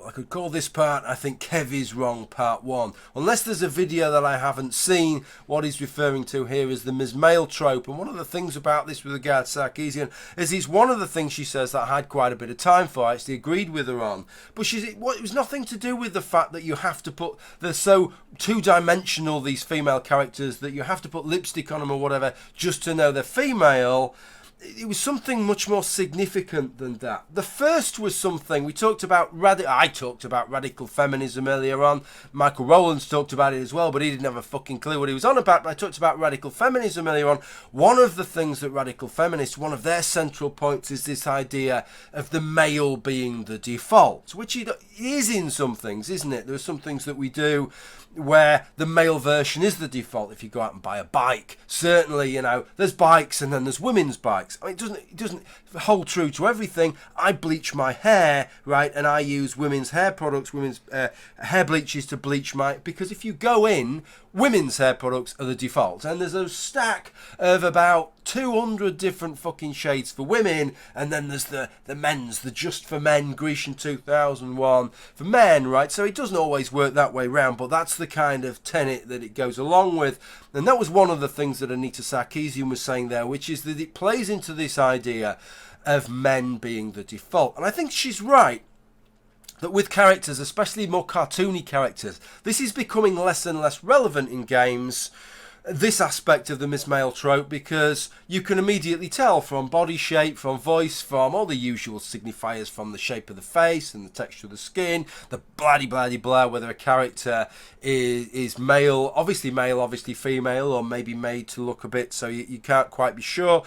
I could call this part, I think Kev is wrong, part 1. Unless there's a video that I haven't seen, what he's referring to here is the Ms. Male trope. And one of the things about this with regard to Sarkeesian is it's one of the things she says that I had quite a bit of time for. I actually agreed with her on. But it was nothing to do with the fact that you have to put, they're so two-dimensional, these female characters, that you have to put lipstick on them or whatever just to know they're female. It was something much more significant than that. The first was something we talked about. I talked about radical feminism earlier on. Michael Rowlands talked about it as well, but he didn't have a fucking clue what he was on about. But I talked about radical feminism earlier on. One of the things that radical feminists, one of their central points, is this idea of the male being the default, which it is in some things, isn't it? There are some things that we do where the male version is the default. If you go out and buy a bike, certainly, there's bikes and then there's women's bikes. I mean, it doesn't hold true to everything. I bleach my hair, right, and I use women's hair products, women's hair bleaches to bleach because if you go in, women's hair products are the default, and there's a stack of about 200 different fucking shades for women, and then there's the men's, the just for men Grecian 2001 for men, right? So it doesn't always work that way round, but that's the kind of tenet that it goes along with. And that was one of the things that Anita Sarkeesian was saying there, which is that it plays into this idea of men being the default. And I think she's right that with characters, especially more cartoony characters, this is becoming less and less relevant in games, this aspect of the Miss Male trope, because you can immediately tell from body shape, from voice, from all the usual signifiers, from the shape of the face and the texture of the skin, the blah, whether a character is male, obviously female, or maybe made to look a bit, so you can't quite be sure,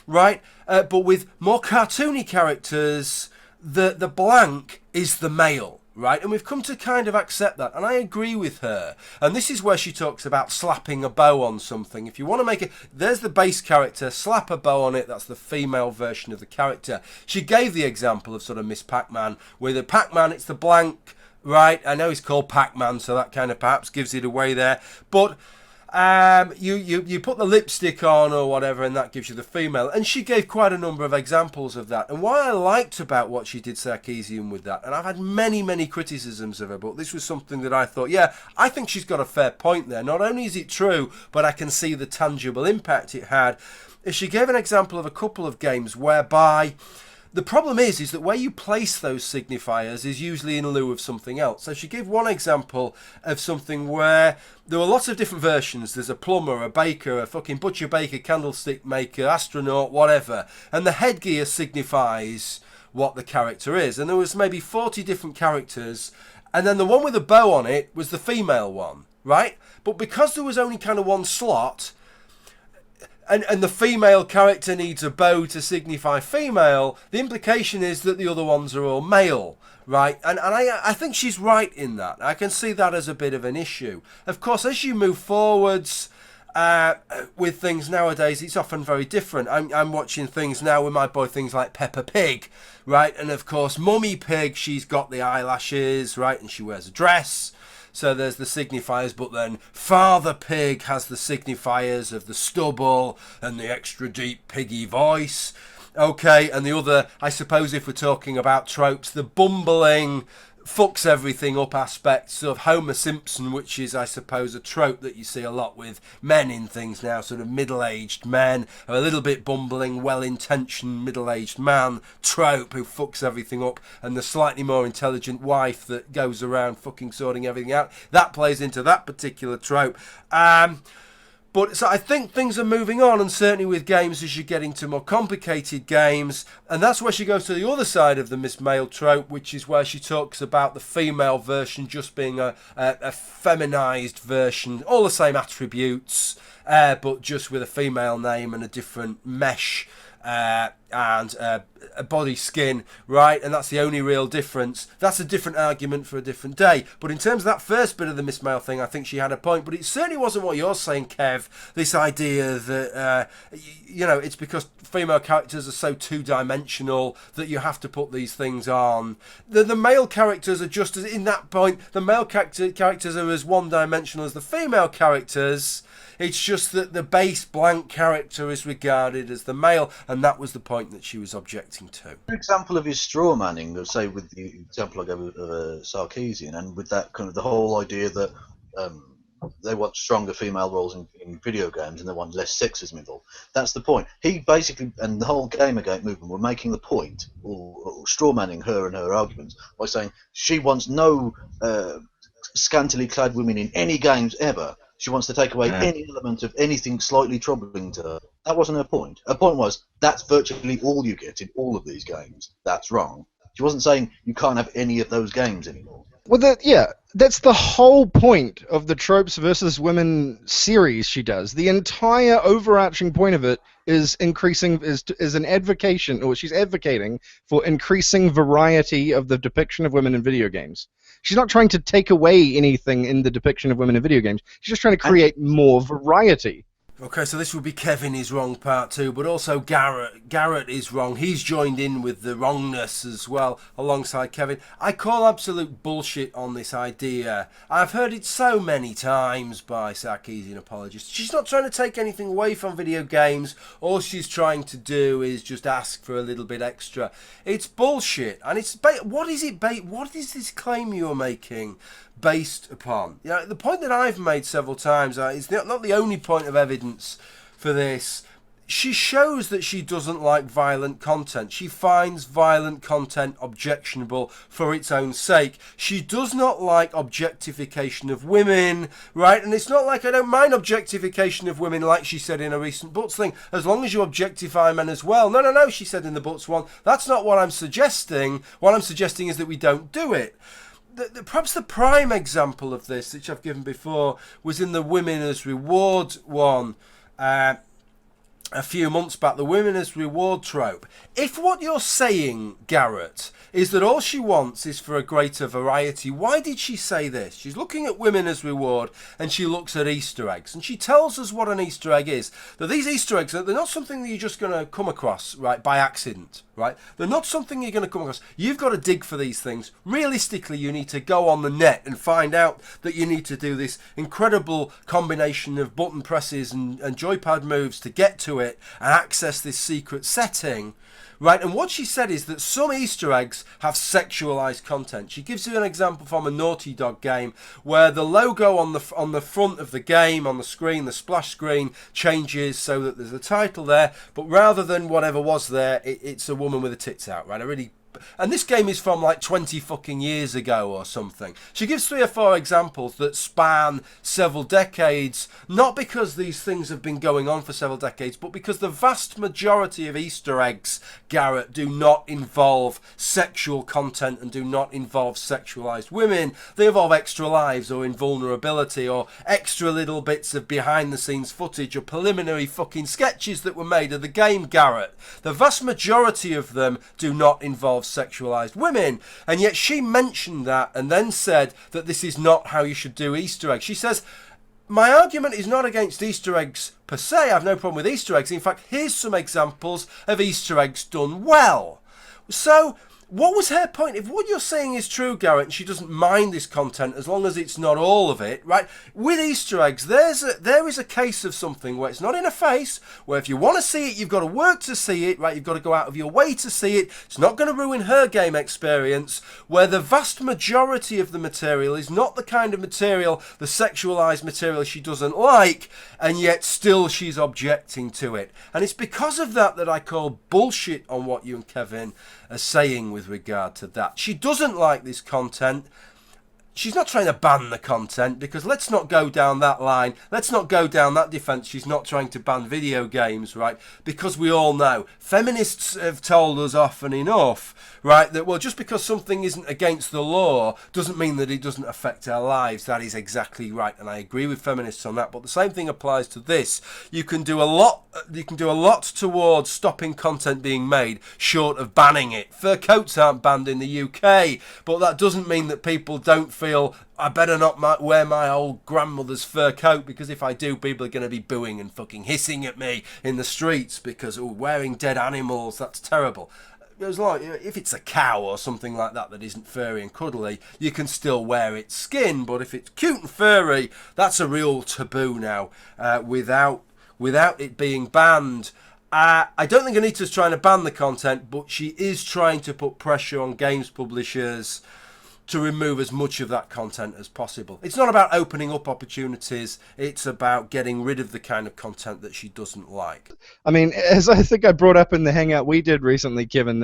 right? But with more cartoony characters, the blank is the male, right? And we've come to kind of accept that, and I agree with her. And this is where she talks about slapping a bow on something. If you want to make it, there's the base character, slap a bow on it, that's the female version of the character. She gave the example of sort of Miss Pac-Man, where the Pac-Man, it's the blank, right? I know he's called Pac-Man, so that kind of perhaps gives it away there. But you put the lipstick on or whatever, and that gives you the female. And she gave quite a number of examples of that. And what I liked about what she did, Sarkeesian, with that, and I've had many criticisms of her, but this was something that I thought, yeah, I think she's got a fair point there. Not only is it true, but I can see the tangible impact it had. She gave an example of a couple of games whereby the problem is that where you place those signifiers is usually in lieu of something else. So she gave one example of something where there were lots of different versions. There's a plumber, a baker, a fucking butcher, baker, candlestick maker, astronaut, whatever. And the headgear signifies what the character is. And there was maybe 40 different characters. And then the one with a bow on it was the female one, right? But because there was only kind of one slot, and the female character needs a bow to signify female, the implication is that the other ones are all male, right? And I think she's right in that. I can see that as a bit of an issue. Of course, as you move forwards with things nowadays, it's often very different. I'm watching things now with my boy, things like Peppa Pig, right? And of course, Mummy Pig, she's got the eyelashes, right? And she wears a dress. So there's the signifiers, but then Father Pig has the signifiers of the stubble and the extra deep piggy voice. Okay, and the other, I suppose if we're talking about tropes, the bumbling, fucks everything up aspects of Homer Simpson, which is, I suppose, a trope that you see a lot with men in things now, sort of middle-aged men, a little bit bumbling, well-intentioned middle-aged man trope who fucks everything up, and the slightly more intelligent wife that goes around fucking sorting everything out. That plays into that particular trope. But so I think things are moving on, and certainly with games as you get into more complicated games, and that's where she goes to the other side of the Miss Male trope, which is where she talks about the female version just being a feminized version, all the same attributes, but just with a female name and a different mesh and a body skin, right? And that's the only real difference. That's a different argument for a different day. But in terms of that first bit of the Miss Male thing, I think she had a point. But it certainly wasn't what you're saying, Kev, this idea that, it's because female characters are so two-dimensional that you have to put these things on. The male characters are just as, in that point, the male characters are as one-dimensional as the female characters. It's just that the base blank character is regarded as the male, and that was the point that she was objecting to. An example of his straw manning, say with the example I gave of Sarkeesian, and with that kind of the whole idea that they want stronger female roles in video games and they want less sexism involved. That's the point. He basically, and the whole Gamergate movement were making the point, or straw manning her and her arguments, by saying she wants no scantily clad women in any games ever. She wants to take away any element of anything slightly troubling to her. That wasn't her point. Her point was, that's virtually all you get in all of these games. That's wrong. She wasn't saying you can't have any of those games anymore. Well, that's the whole point of the Tropes versus Women series she does. The entire overarching point of it is is an advocation, or she's advocating for increasing variety of the depiction of women in video games. She's not trying to take away anything in the depiction of women in video games. She's just trying to create more variety. Okay, so this would be Kevin is wrong part 2, but also Garrett is wrong. He's joined in with the wrongness as well, alongside Kevin. I call absolute bullshit on this idea. I've heard it so many times by Sarkeesian apologists. She's not trying to take anything away from video games. All she's trying to do is just ask for a little bit extra. It's bullshit, and it's what is this claim you're making based upon? The point that I've made several times is not the only point of evidence for this. She shows that she doesn't like violent content. She finds violent content objectionable for its own sake. She does not like objectification of women, right? And it's not like I don't mind objectification of women, like she said in a recent Butts thing, as long as you objectify men as well. No, she said in the Butts one. That's not what I'm suggesting. What I'm suggesting is that we don't do it. Perhaps the prime example of this, which I've given before, was in the Women as Reward one a few months back, the Women as Reward trope. If what you're saying, Garrett, is that all she wants is for a greater variety, why did she say this? She's looking at Women as Reward, and she looks at Easter eggs, and she tells us what an Easter egg is. That these Easter eggs, they're not something that you're just going to come across, right, by accident, right? They're not something you're going to come across. You've got to dig for these things. Realistically, you need to go on the net and find out that you need to do this incredible combination of button presses and joypad moves to get to it and access this secret setting. Right, and what she said is that some Easter eggs have sexualized content. She gives you an example from a Naughty Dog game where the logo on the front of the game, on the screen, the splash screen, changes so that there's a title there, but rather than whatever was there, it's a woman with her tits out, right? And this game is from like 20 fucking years ago or something. She gives 3 or 4 examples that span several decades, not because these things have been going on for several decades, but because the vast majority of Easter eggs, Garrett, do not involve sexual content and do not involve sexualized women. They involve extra lives or invulnerability or extra little bits of behind the scenes footage or preliminary fucking sketches that were made of the game, Garrett. The vast majority of them do not involve sexualized women, and yet she mentioned that and then said that this is not how you should do Easter eggs. She says, my argument is not against Easter eggs per se. I have no problem with Easter eggs. In fact, here's some examples of Easter eggs done well. So what was her point? If what you're saying is true, Garrett, and she doesn't mind this content as long as it's not all of it, right? With Easter eggs, there is a case of something where it's not in her face, where if you want to see it, you've got to work to see it, right? You've got to go out of your way to see it. It's not going to ruin her game experience, where the vast majority of the material is not the kind of material, the sexualized material she doesn't like, and yet still she's objecting to it. And it's because of that that I call bullshit on what you and Kevin are saying with regard to that. She doesn't like this content. she's not trying to ban the content, because let's not go down that line. Let's not go down that defence. She's not trying to ban video games, right? Because we all know, feminists have told us often enough, right, that, well, just because something isn't against the law doesn't mean that it doesn't affect our lives. That is exactly right, and I agree with feminists on that. But the same thing applies to this. You can do a lot towards stopping content being made short of banning it. Fur coats aren't banned in the UK, but that doesn't mean that people don't feel, I better not wear my old grandmother's fur coat, because if I do, people are going to be booing and fucking hissing at me in the streets because, oh, wearing dead animals, that's terrible. It was like, if it's a cow or something like that that isn't furry and cuddly, you can still wear its skin, but if it's cute and furry, that's a real taboo now, without it being banned. I don't think Anita's trying to ban the content, but she is trying to put pressure on games publishers to remove as much of that content as possible. It's not about opening up opportunities, it's about getting rid of the kind of content that she doesn't like. I mean, as I think I brought up in the hangout we did recently, Kevin,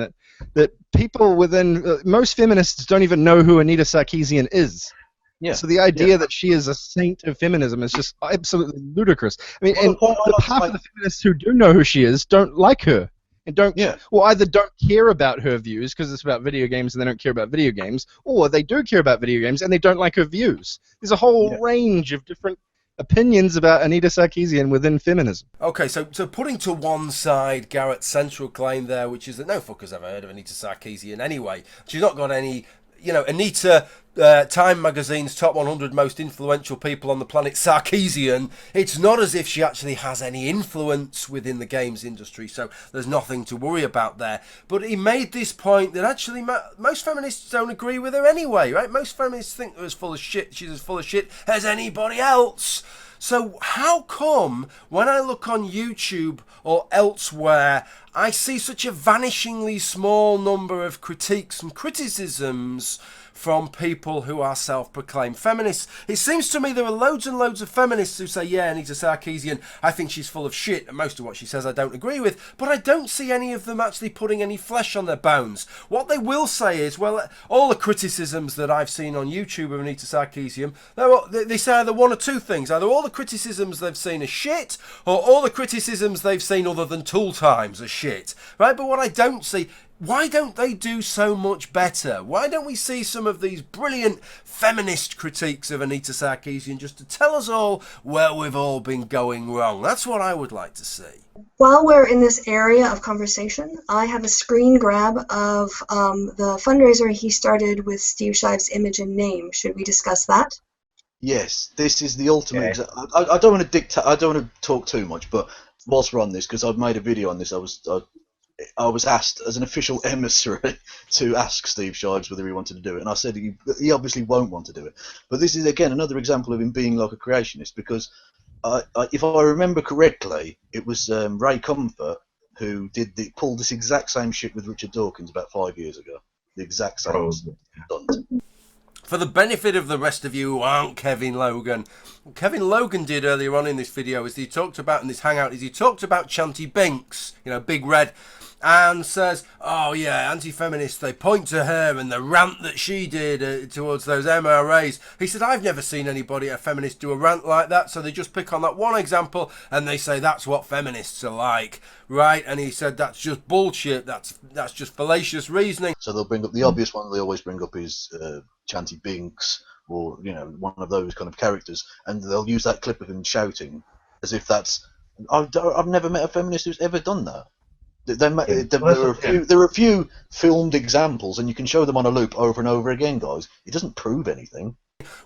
that people within most feminists don't even know who Anita Sarkeesian is. Yeah. So the idea that she is a saint of feminism is just absolutely ludicrous. I mean, and half of the feminists who do know who she is don't like her. And either don't care about her views because it's about video games and they don't care about video games, or they do care about video games and they don't like her views. There's a whole range of different opinions about Anita Sarkeesian within feminism. Okay, so putting to one side Garrett's central claim there, which is that no fucker's ever heard of Anita Sarkeesian anyway. She's not got any, Anita, Time Magazine's top 100 most influential people on the planet, Sarkeesian. It's not as if she actually has any influence within the games industry, so there's nothing to worry about there. But he made this point that actually most feminists don't agree with her anyway, right? Most feminists think she's as full of shit as anybody else. So how come when I look on YouTube or elsewhere, I see such a vanishingly small number of critiques and criticisms from people who are self-proclaimed feminists? It seems to me there are loads and loads of feminists who say, yeah, Anita Sarkeesian, I think she's full of shit, and most of what she says I don't agree with, but I don't see any of them actually putting any flesh on their bones. What they will say is, well, all the criticisms that I've seen on YouTube of Anita Sarkeesian, they say either one or two things. Either all the criticisms they've seen are shit, or all the criticisms they've seen other than Tool Times are shit, right? But what I don't see... Why don't they do so much better? Why don't we see some of these brilliant feminist critiques of Anita Sarkeesian just to tell us all where we've all been going wrong? That's what I would like to see. While we're in this area of conversation, I have a screen grab of the fundraiser he started with Steve Shives' image and name. Should we discuss that? Yes, this is the ultimate. I don't want to dictate. I don't want to talk too much, but whilst we're on this, because I've made a video on this, I was asked as an official emissary to ask Steve Shives whether he wanted to do it, and I said he obviously won't want to do it. But this is again another example of him being like a creationist, because if I remember correctly, it was Ray Comfort who pulled this exact same shit with Richard Dawkins about 5 years ago. The exact same stunt. For the benefit of the rest of you who aren't Kevin Logan, what Kevin Logan did earlier on in this video is he talked about Chanty Binks, Big Red, and says, oh yeah, anti-feminists, they point to her and the rant that she did towards those MRAs. He said, I've never seen a feminist do a rant like that, so they just pick on that one example and they say that's what feminists are like, right? And he said that's just bullshit, that's just fallacious reasoning. So they'll bring up the obvious one they always bring up is Chanty Binks, or one of those kind of characters, and they'll use that clip of him shouting as if that's... I've never met a feminist who's ever done that. There are a few filmed examples, and you can show them on a loop over and over again, guys. It doesn't prove anything.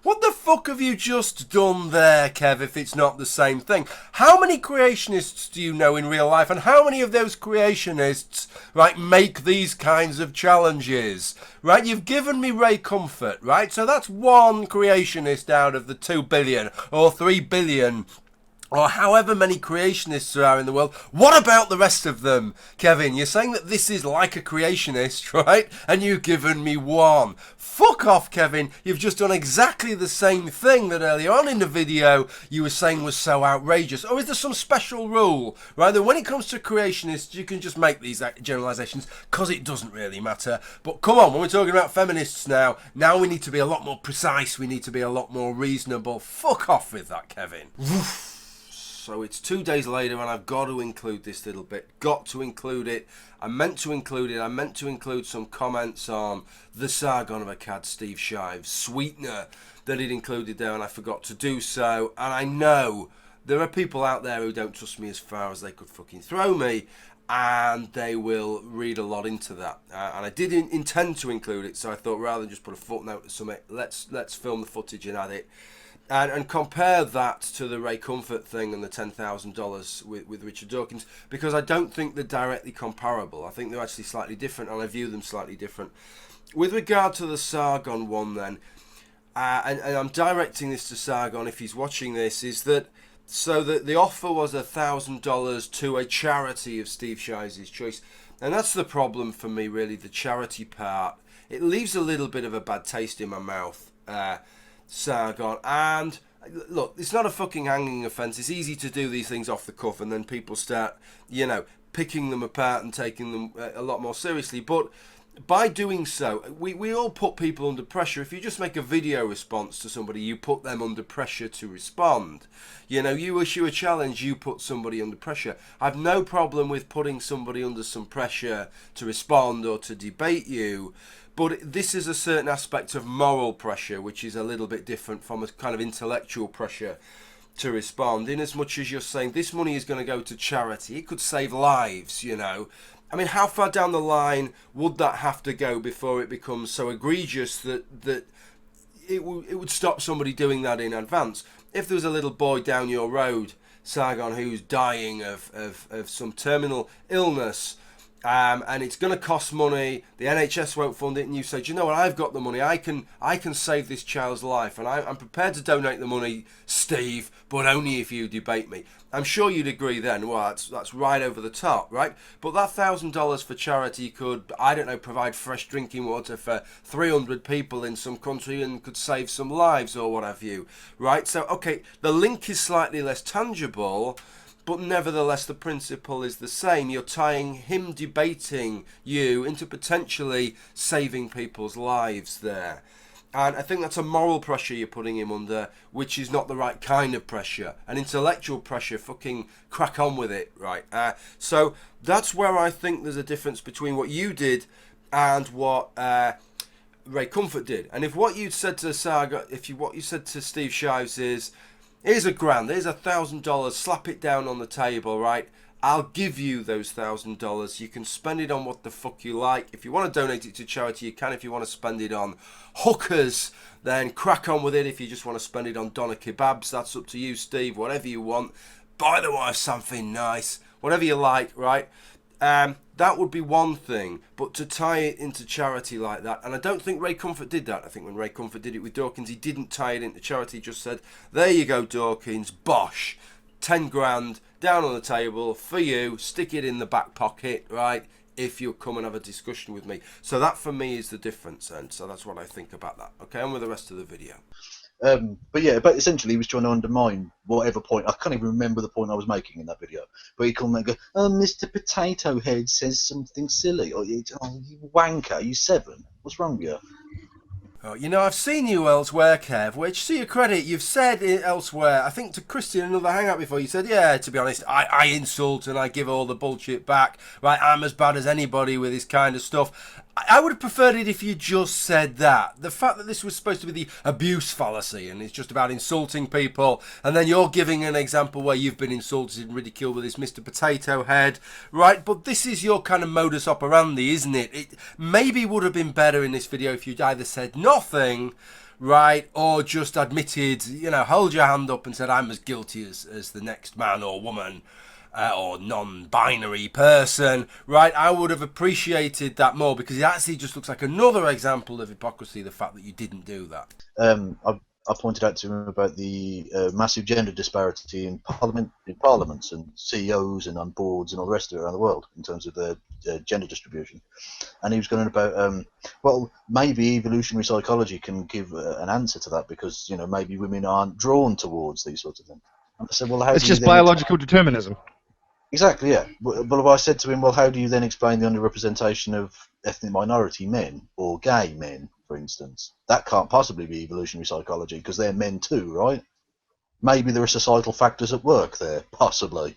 What the fuck have you just done there, Kev, if it's not the same thing? How many creationists do you know in real life, and how many of those creationists, right, make these kinds of challenges? Right, you've given me Ray Comfort, right? So that's one creationist out of the 2 billion or 3 billion or however many creationists there are in the world. What about the rest of them, Kevin? You're saying that this is like a creationist, right? And you've given me one. Fuck off, Kevin. You've just done exactly the same thing that earlier on in the video you were saying was so outrageous. Or is there some special rule, right? That when it comes to creationists, you can just make these generalizations because it doesn't really matter. But come on, when we're talking about feminists now we need to be a lot more precise. We need to be a lot more reasonable. Fuck off with that, Kevin. So it's 2 days later and I've got to include this little bit. Got to include it. I meant to include it. I meant to include some comments on the Sargon of Akkad Steve Shives sweetener that it included there, and I forgot to do so. And I know there are people out there who don't trust me as far as they could fucking throw me, and they will read a lot into that. And I didn't intend to include it, so I thought rather than just put a footnote or something, let's film the footage and add it. And compare that to the Ray Comfort thing and the $10,000 with Richard Dawkins, because I don't think they're directly comparable. I think they're actually slightly different, and I view them slightly different. With regard to the Sargon one then, and I'm directing this to Sargon if he's watching this, is that so that the offer was $1,000 to a charity of Steve Shives' choice. And that's the problem for me, really, the charity part. It leaves a little bit of a bad taste in my mouth, Sargon. And look, it's not a fucking hanging offence. It's easy to do these things off the cuff and then people start, picking them apart and taking them a lot more seriously. But by doing so, we all put people under pressure. If you just make a video response to somebody, you put them under pressure to respond. You issue a challenge, you put somebody under pressure. I've no problem with putting somebody under some pressure to respond or to debate you. But this is a certain aspect of moral pressure, which is a little bit different from a kind of intellectual pressure to respond. In as much as you're saying this money is going to go to charity, it could save lives, I mean, how far down the line would that have to go before it becomes so egregious that it would stop somebody doing that in advance? If there was a little boy down your road, Sargon, who's dying of some terminal illness, and it's going to cost money, the NHS won't fund it, and you say, do you know what, I've got the money, I can save this child's life, and I'm prepared to donate the money, Steve, but only if you debate me. I'm sure you'd agree then, well, that's right over the top, right? But that $1,000 for charity could, I don't know, provide fresh drinking water for 300 people in some country and could save some lives or what have you, right? So, okay, the link is slightly less tangible, but nevertheless the principle is the same. You're tying him debating you into potentially saving people's lives there. And I think that's a moral pressure you're putting him under, which is not the right kind of pressure. An intellectual pressure, fucking crack on with it, right? So that's where I think there's a difference between what you did and what Ray Comfort did. And if what you said to what you said to Steve Shives is, here's $1,000, here's $1,000, slap it down on the table, right? I'll give you those $1,000. You can spend it on what the fuck you like. If you want to donate it to charity, you can. If you want to spend it on hookers, then crack on with it. If you just want to spend it on doner kebabs, that's up to you, Steve. Whatever you want. Buy the wife something nice. Whatever you like, right? That would be one thing. But to tie it into charity like that, and I don't think Ray Comfort did that. I think when Ray Comfort did it with Dawkins, he didn't tie it into charity. He just said, there you go, Dawkins, bosh. 10 grand down on the table for you, stick it in the back pocket, right, if you'll come and have a discussion with me. So that for me is the difference, and so that's what I think about that. Okay, on with the rest of the video. But essentially he was trying to undermine whatever point, I can't even remember the point I was making in that video, but he called me and go, oh, Mr. Potato Head says something silly, or you wanker, you 7, what's wrong with you? Oh, I've seen you elsewhere, Kev, which, to your credit, you've said it elsewhere. I think to Kristi in another hangout before, you said, yeah, to be honest, I insult and I give all the bullshit back. Right, I'm as bad as anybody with this kind of stuff. I would have preferred it if you just said that. The fact that this was supposed to be the abuse fallacy and it's just about insulting people, and then you're giving an example where you've been insulted and ridiculed with this Mr. Potato Head, right? But this is your kind of modus operandi, isn't it? It maybe would have been better in this video if you'd either said nothing, right, or just admitted, hold your hand up and said, I'm as guilty as the next man or woman, or non-binary person, right? I would have appreciated that more, because it actually just looks like another example of hypocrisy, the fact that you didn't do that. I pointed out to him about the massive gender disparity in parliaments and CEOs and on boards and all the rest of it around the world in terms of their gender distribution. And he was going about, well, maybe evolutionary psychology can give an answer to that because, you know, maybe women aren't drawn towards these sorts of things. And I said, well, how It's do you just then biological determinism. Exactly, yeah. But I said to him, well, how do you then explain the underrepresentation of ethnic minority men or gay men, for instance? That can't possibly be evolutionary psychology because they're men too, right? Maybe there are societal factors at work there, possibly.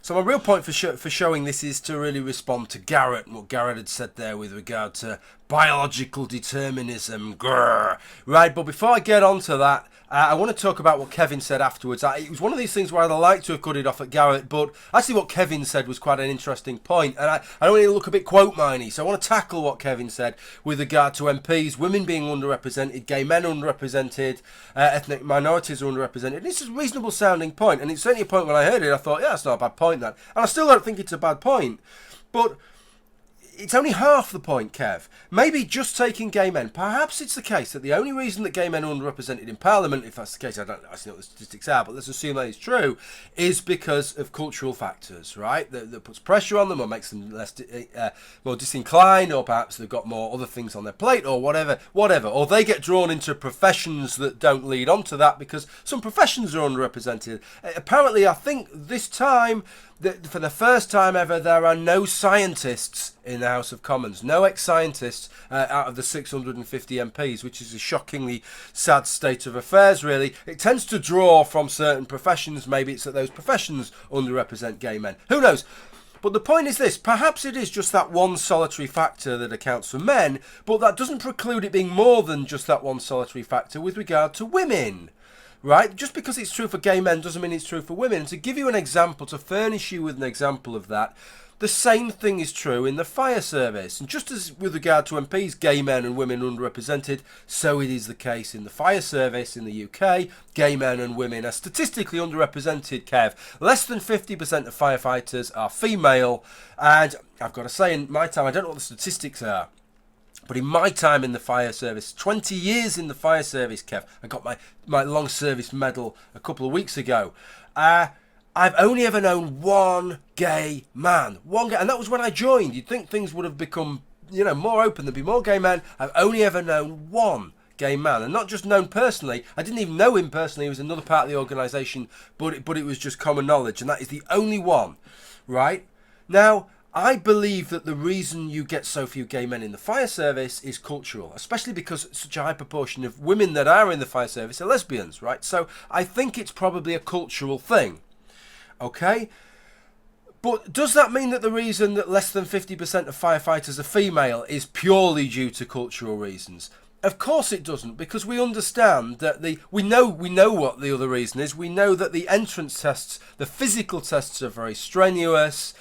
So my real point for showing this is to really respond to Garrett and what Garrett had said there with regard to biological determinism. Grrr. Right, but before I get on to that, I want to talk about what Kevin said afterwards. It was one of these things where I'd like to have cut it off at Garrett, but actually what Kevin said was quite an interesting point. And I don't want to look a bit quote-miney, so I want to tackle what Kevin said with regard to MPs, women being underrepresented, gay men underrepresented, ethnic minorities are underrepresented. This is a reasonable sounding point, and it's certainly a point when I heard it, I thought, yeah, that's not a bad point, that. And I still don't think it's a bad point. But it's only half the point, Kev. Maybe just taking gay men. Perhaps it's the case that the only reason that gay men are underrepresented in Parliament, if that's the case, I don't actually know what the statistics are, but let's assume that is true, is because of cultural factors, right? That puts pressure on them or makes them less more disinclined, or perhaps they've got more other things on their plate, or whatever. Or they get drawn into professions that don't lead on to that because some professions are underrepresented. Apparently, I think this time, for the first time ever, there are no scientists in the House of Commons, no ex-scientists out of the 650 MPs, which is a shockingly sad state of affairs, really. It tends to draw from certain professions. Maybe it's that those professions underrepresent gay men. Who knows? But the point is this, perhaps it is just that one solitary factor that accounts for men, but that doesn't preclude it being more than just that one solitary factor with regard to women. Right? Just because it's true for gay men doesn't mean it's true for women. And to give you an example, to furnish you with an example of that, the same thing is true in the fire service. And just as with regard to MPs, gay men and women underrepresented, so it is the case in the fire service in the UK. Gay men and women are statistically underrepresented, Kev. Less than 50% of firefighters are female. And I've got to say, in my time, I don't know what the statistics are, but in my time in the fire service, 20 years in the fire service, Kev, I got my long service medal a couple of weeks ago. I've only ever known one gay man. And that was when I joined. You'd think things would have become, more open. There'd be more gay men. I've only ever known one gay man. And not just known personally. I didn't even know him personally. He was another part of the organisation. But it was just common knowledge. And that is the only one. Right? Now, I believe that the reason you get so few gay men in the fire service is cultural, especially because such a high proportion of women that are in the fire service are lesbians, right? So I think it's probably a cultural thing, okay? But does that mean that the reason that less than 50% of firefighters are female is purely due to cultural reasons? Of course it doesn't, because we understand that we know what the other reason is. We know that the entrance tests, the physical tests are very strenuous,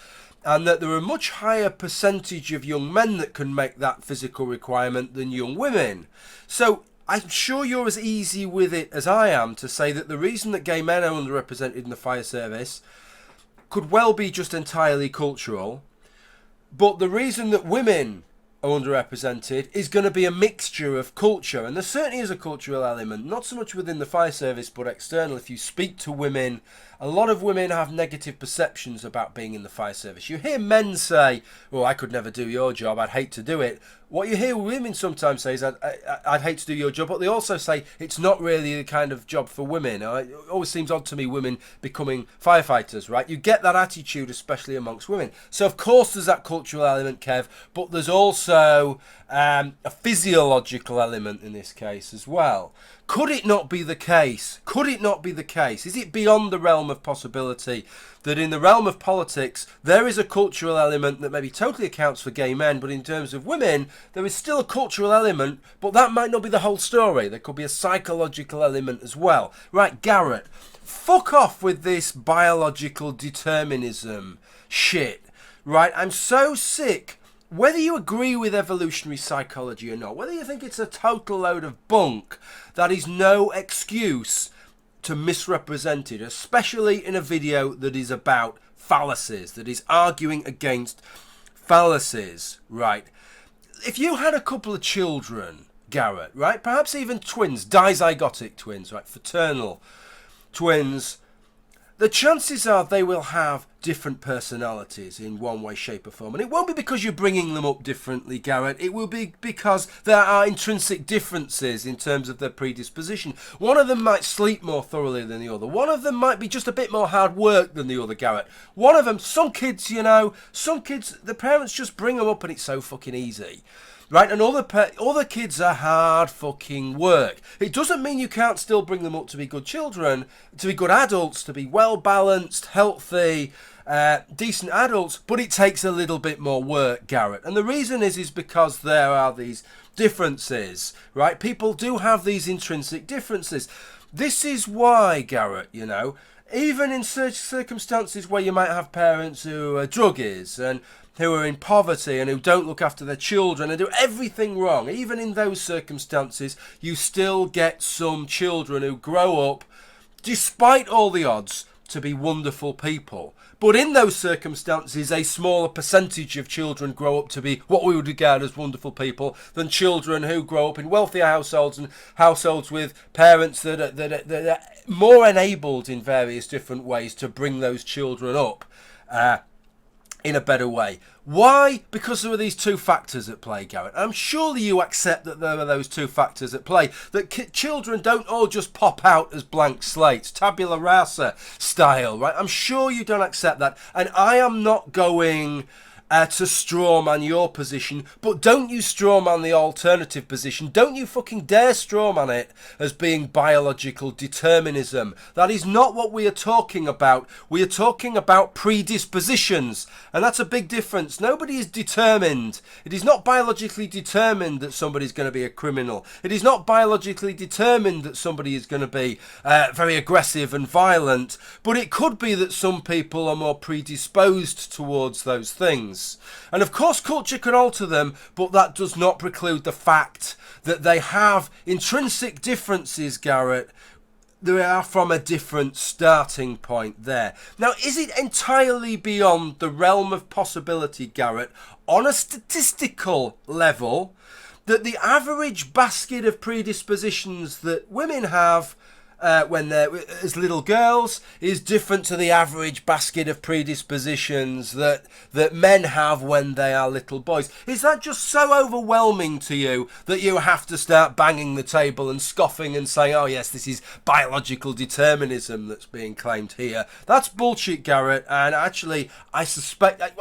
and that there are a much higher percentage of young men that can make that physical requirement than young women. So I'm sure you're as easy with it as I am to say that the reason that gay men are underrepresented in the fire service could well be just entirely cultural, but the reason that women are underrepresented is going to be a mixture of culture, and there certainly is a cultural element, not so much within the fire service but external. If you speak to women, a lot of women have negative perceptions about being in the fire service. You hear men say, "Oh, I could never do your job, I'd hate to do it." What you hear women sometimes say is, I'd hate to do your job, but they also say it's not really the kind of job for women. It always seems odd to me, women becoming firefighters, right? You get that attitude, especially amongst women. So, of course, there's that cultural element, Kev, but there's also a physiological element in this case as well. Could it not be the case? Could it not be the case? Is it beyond the realm of possibility that in the realm of politics there is a cultural element that maybe totally accounts for gay men, but in terms of women there is still a cultural element, but that might not be the whole story. There could be a psychological element as well. Right, Garrett, fuck off with this biological determinism shit. Right, I'm so sick. Whether you agree with evolutionary psychology or not, whether you think it's a total load of bunk, that is no excuse to misrepresent it, especially in a video that is about fallacies, that is arguing against fallacies, right? If you had a couple of children, Garrett, right? Perhaps even twins, dizygotic twins, right? Fraternal twins. The chances are they will have different personalities in one way, shape or form. And it won't be because you're bringing them up differently, Garrett. It will be because there are intrinsic differences in terms of their predisposition. One of them might sleep more thoroughly than the other. One of them might be just a bit more hard work than the other, Garrett. One of them, some kids, the parents just bring them up and it's so fucking easy. Right, and other kids are hard fucking work. It doesn't mean you can't still bring them up to be good children, to be good adults, to be well-balanced, healthy, decent adults, but it takes a little bit more work, Garrett. And the reason is because there are these differences, right? People do have these intrinsic differences. This is why, Garrett, even in such circumstances where you might have parents who are druggies and who are in poverty and who don't look after their children and do everything wrong, even in those circumstances, you still get some children who grow up, despite all the odds, to be wonderful people. But in those circumstances, a smaller percentage of children grow up to be what we would regard as wonderful people than children who grow up in wealthier households and households with parents that are more enabled in various different ways to bring those children up in a better way. Why? Because there are these two factors at play, Garrett. I'm sure you accept that there are those two factors at play. That children don't all just pop out as blank slates, tabula rasa style, right? I'm sure you don't accept that. And I am not going to strawman your position, but don't you strawman the alternative position. Don't you fucking dare strawman it as being biological determinism. That is not what we are talking about. We are talking about predispositions, and that's a big difference. Nobody is determined. It is not biologically determined that somebody's going to be a criminal. It is not biologically determined that somebody is going to be very aggressive and violent, but it could be that some people are more predisposed towards those things. And of course culture can alter them, but that does not preclude the fact that they have intrinsic differences, Garrett. They are from a different starting point there. Now, is it entirely beyond the realm of possibility, Garrett, on a statistical level, that the average basket of predispositions that women have when they're as little girls is different to the average basket of predispositions that men have when they are little boys? Is that just so overwhelming to you that you have to start banging the table and scoffing and saying, oh yes, this is biological determinism that's being claimed here? That's bullshit, Garrett, and actually I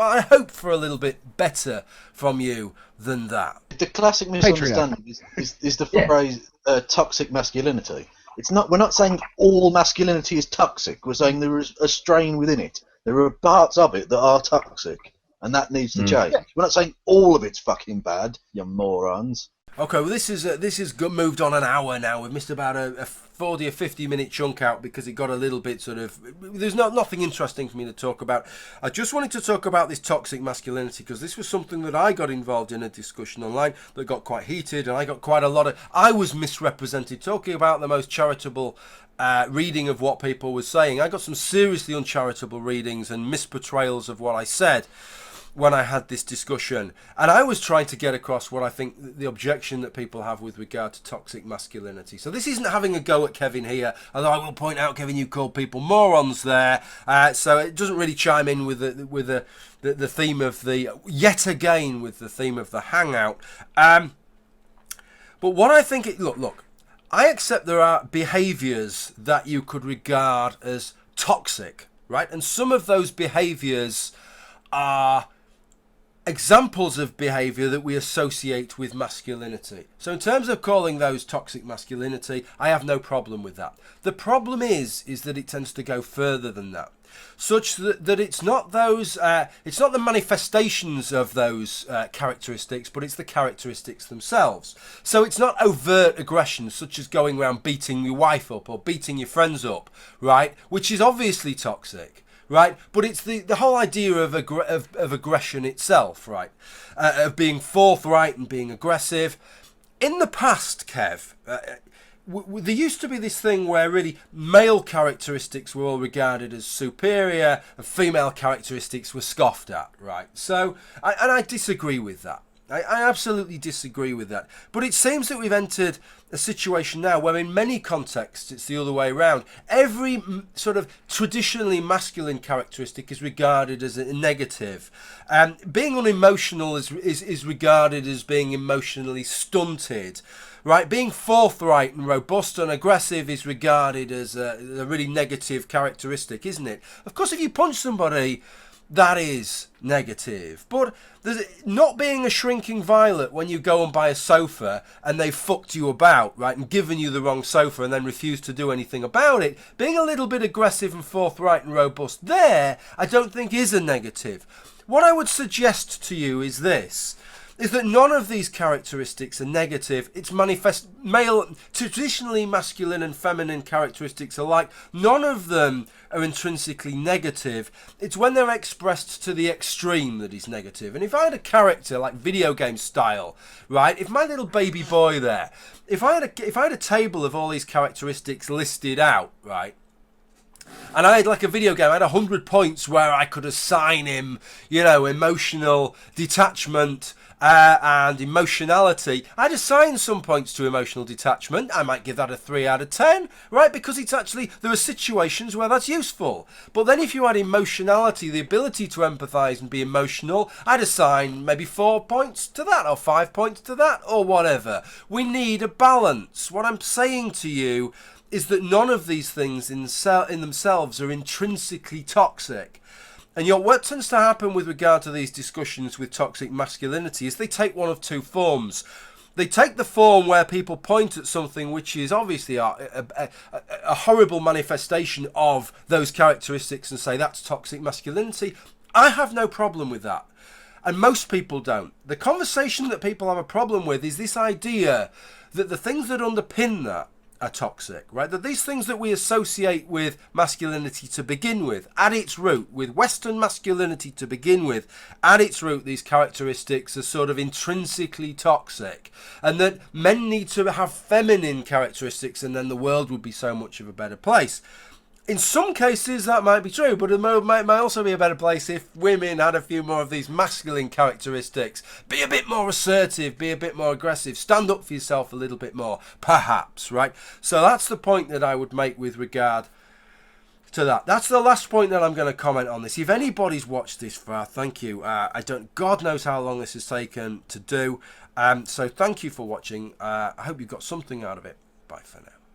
I hope for a little bit better from you than that. The classic misunderstanding is the phrase toxic masculinity. It's not. We're not saying all masculinity is toxic. We're saying there is a strain within it. There are parts of it that are toxic, and that needs to change. We're not saying all of it's fucking bad, you morons. Okay, well this is moved on an hour now. We've missed about a 40 or 50 minute chunk out because it got a little bit sort of... There's nothing interesting for me to talk about. I just wanted to talk about this toxic masculinity because this was something that I got involved in a discussion online that got quite heated, and I got quite a lot of... I was misrepresented, talking about the most charitable reading of what people were saying. I got some seriously uncharitable readings and misportrayals of what I said when I had this discussion, and I was trying to get across what I think the objection that people have with regard to toxic masculinity. So this isn't having a go at Kevin here, although I will point out, Kevin, you called people morons there, so it doesn't really chime in with the theme of the, yet again with the theme of the hangout. But what I think, look, I accept there are behaviours that you could regard as toxic, right? And some of those behaviours are examples of behaviour that we associate with masculinity. So in terms of calling those toxic masculinity, I have no problem with that. The problem is that it tends to go further than that, such that it's not those, it's not the manifestations of those characteristics, but it's the characteristics themselves. So it's not overt aggression, such as going around beating your wife up or beating your friends up, right? Which is obviously toxic. Right, but it's the whole idea of aggression itself, right? Of being forthright and being aggressive. In the past, Kev, there used to be this thing where really male characteristics were all regarded as superior and female characteristics were scoffed at, right? So, and I disagree with that. I absolutely disagree with that. But it seems that we've entered a situation now where in many contexts it's the other way around. Every sort of traditionally masculine characteristic is regarded as a negative. Being unemotional is regarded as being emotionally stunted. Right, being forthright and robust and aggressive is regarded as a really negative characteristic, isn't it? Of course, if you punch somebody, that is negative. But not being a shrinking violet when you go and buy a sofa and they've fucked you about, right, and given you the wrong sofa and then refuse to do anything about it, being a little bit aggressive and forthright and robust there, I don't think is a negative. What I would suggest to you is this. Is that none of these characteristics are negative. It's traditionally masculine and feminine characteristics alike. None of them are intrinsically negative. It's when they're expressed to the extreme that is negative. And if I had a character like video game style, right? If my little baby boy there, if I had a table of all these characteristics listed out, right? And I had like a video game, I had 100 points where I could assign him, emotional detachment, and emotionality. I'd assign some points to emotional detachment. I might give that a 3 out of 10, right? Because there are situations where that's useful. But then if you had emotionality, the ability to empathise and be emotional, I'd assign maybe 4 points to that or 5 points to that or whatever. We need a balance. What I'm saying to you is that none of these things in themselves are intrinsically toxic. And what tends to happen with regard to these discussions with toxic masculinity is they take one of two forms. They take the form where people point at something which is obviously a horrible manifestation of those characteristics and say that's toxic masculinity. I have no problem with that. And most people don't. The conversation that people have a problem with is this idea that the things that underpin that are toxic, right? That these things that we associate with masculinity to begin with, at its root, with Western masculinity to begin with, at its root, these characteristics are sort of intrinsically toxic, and that men need to have feminine characteristics and then the world would be so much of a better place. In some cases that might be true, but it might also be a better place if women had a few more of these masculine characteristics. Be a bit more assertive, be a bit more aggressive, stand up for yourself a little bit more, perhaps, right? So that's the point that I would make with regard to that. That's the last point that I'm going to comment on this. If anybody's watched this far, thank you. God knows how long this has taken to do. So thank you for watching. I hope you got something out of it. Bye for now.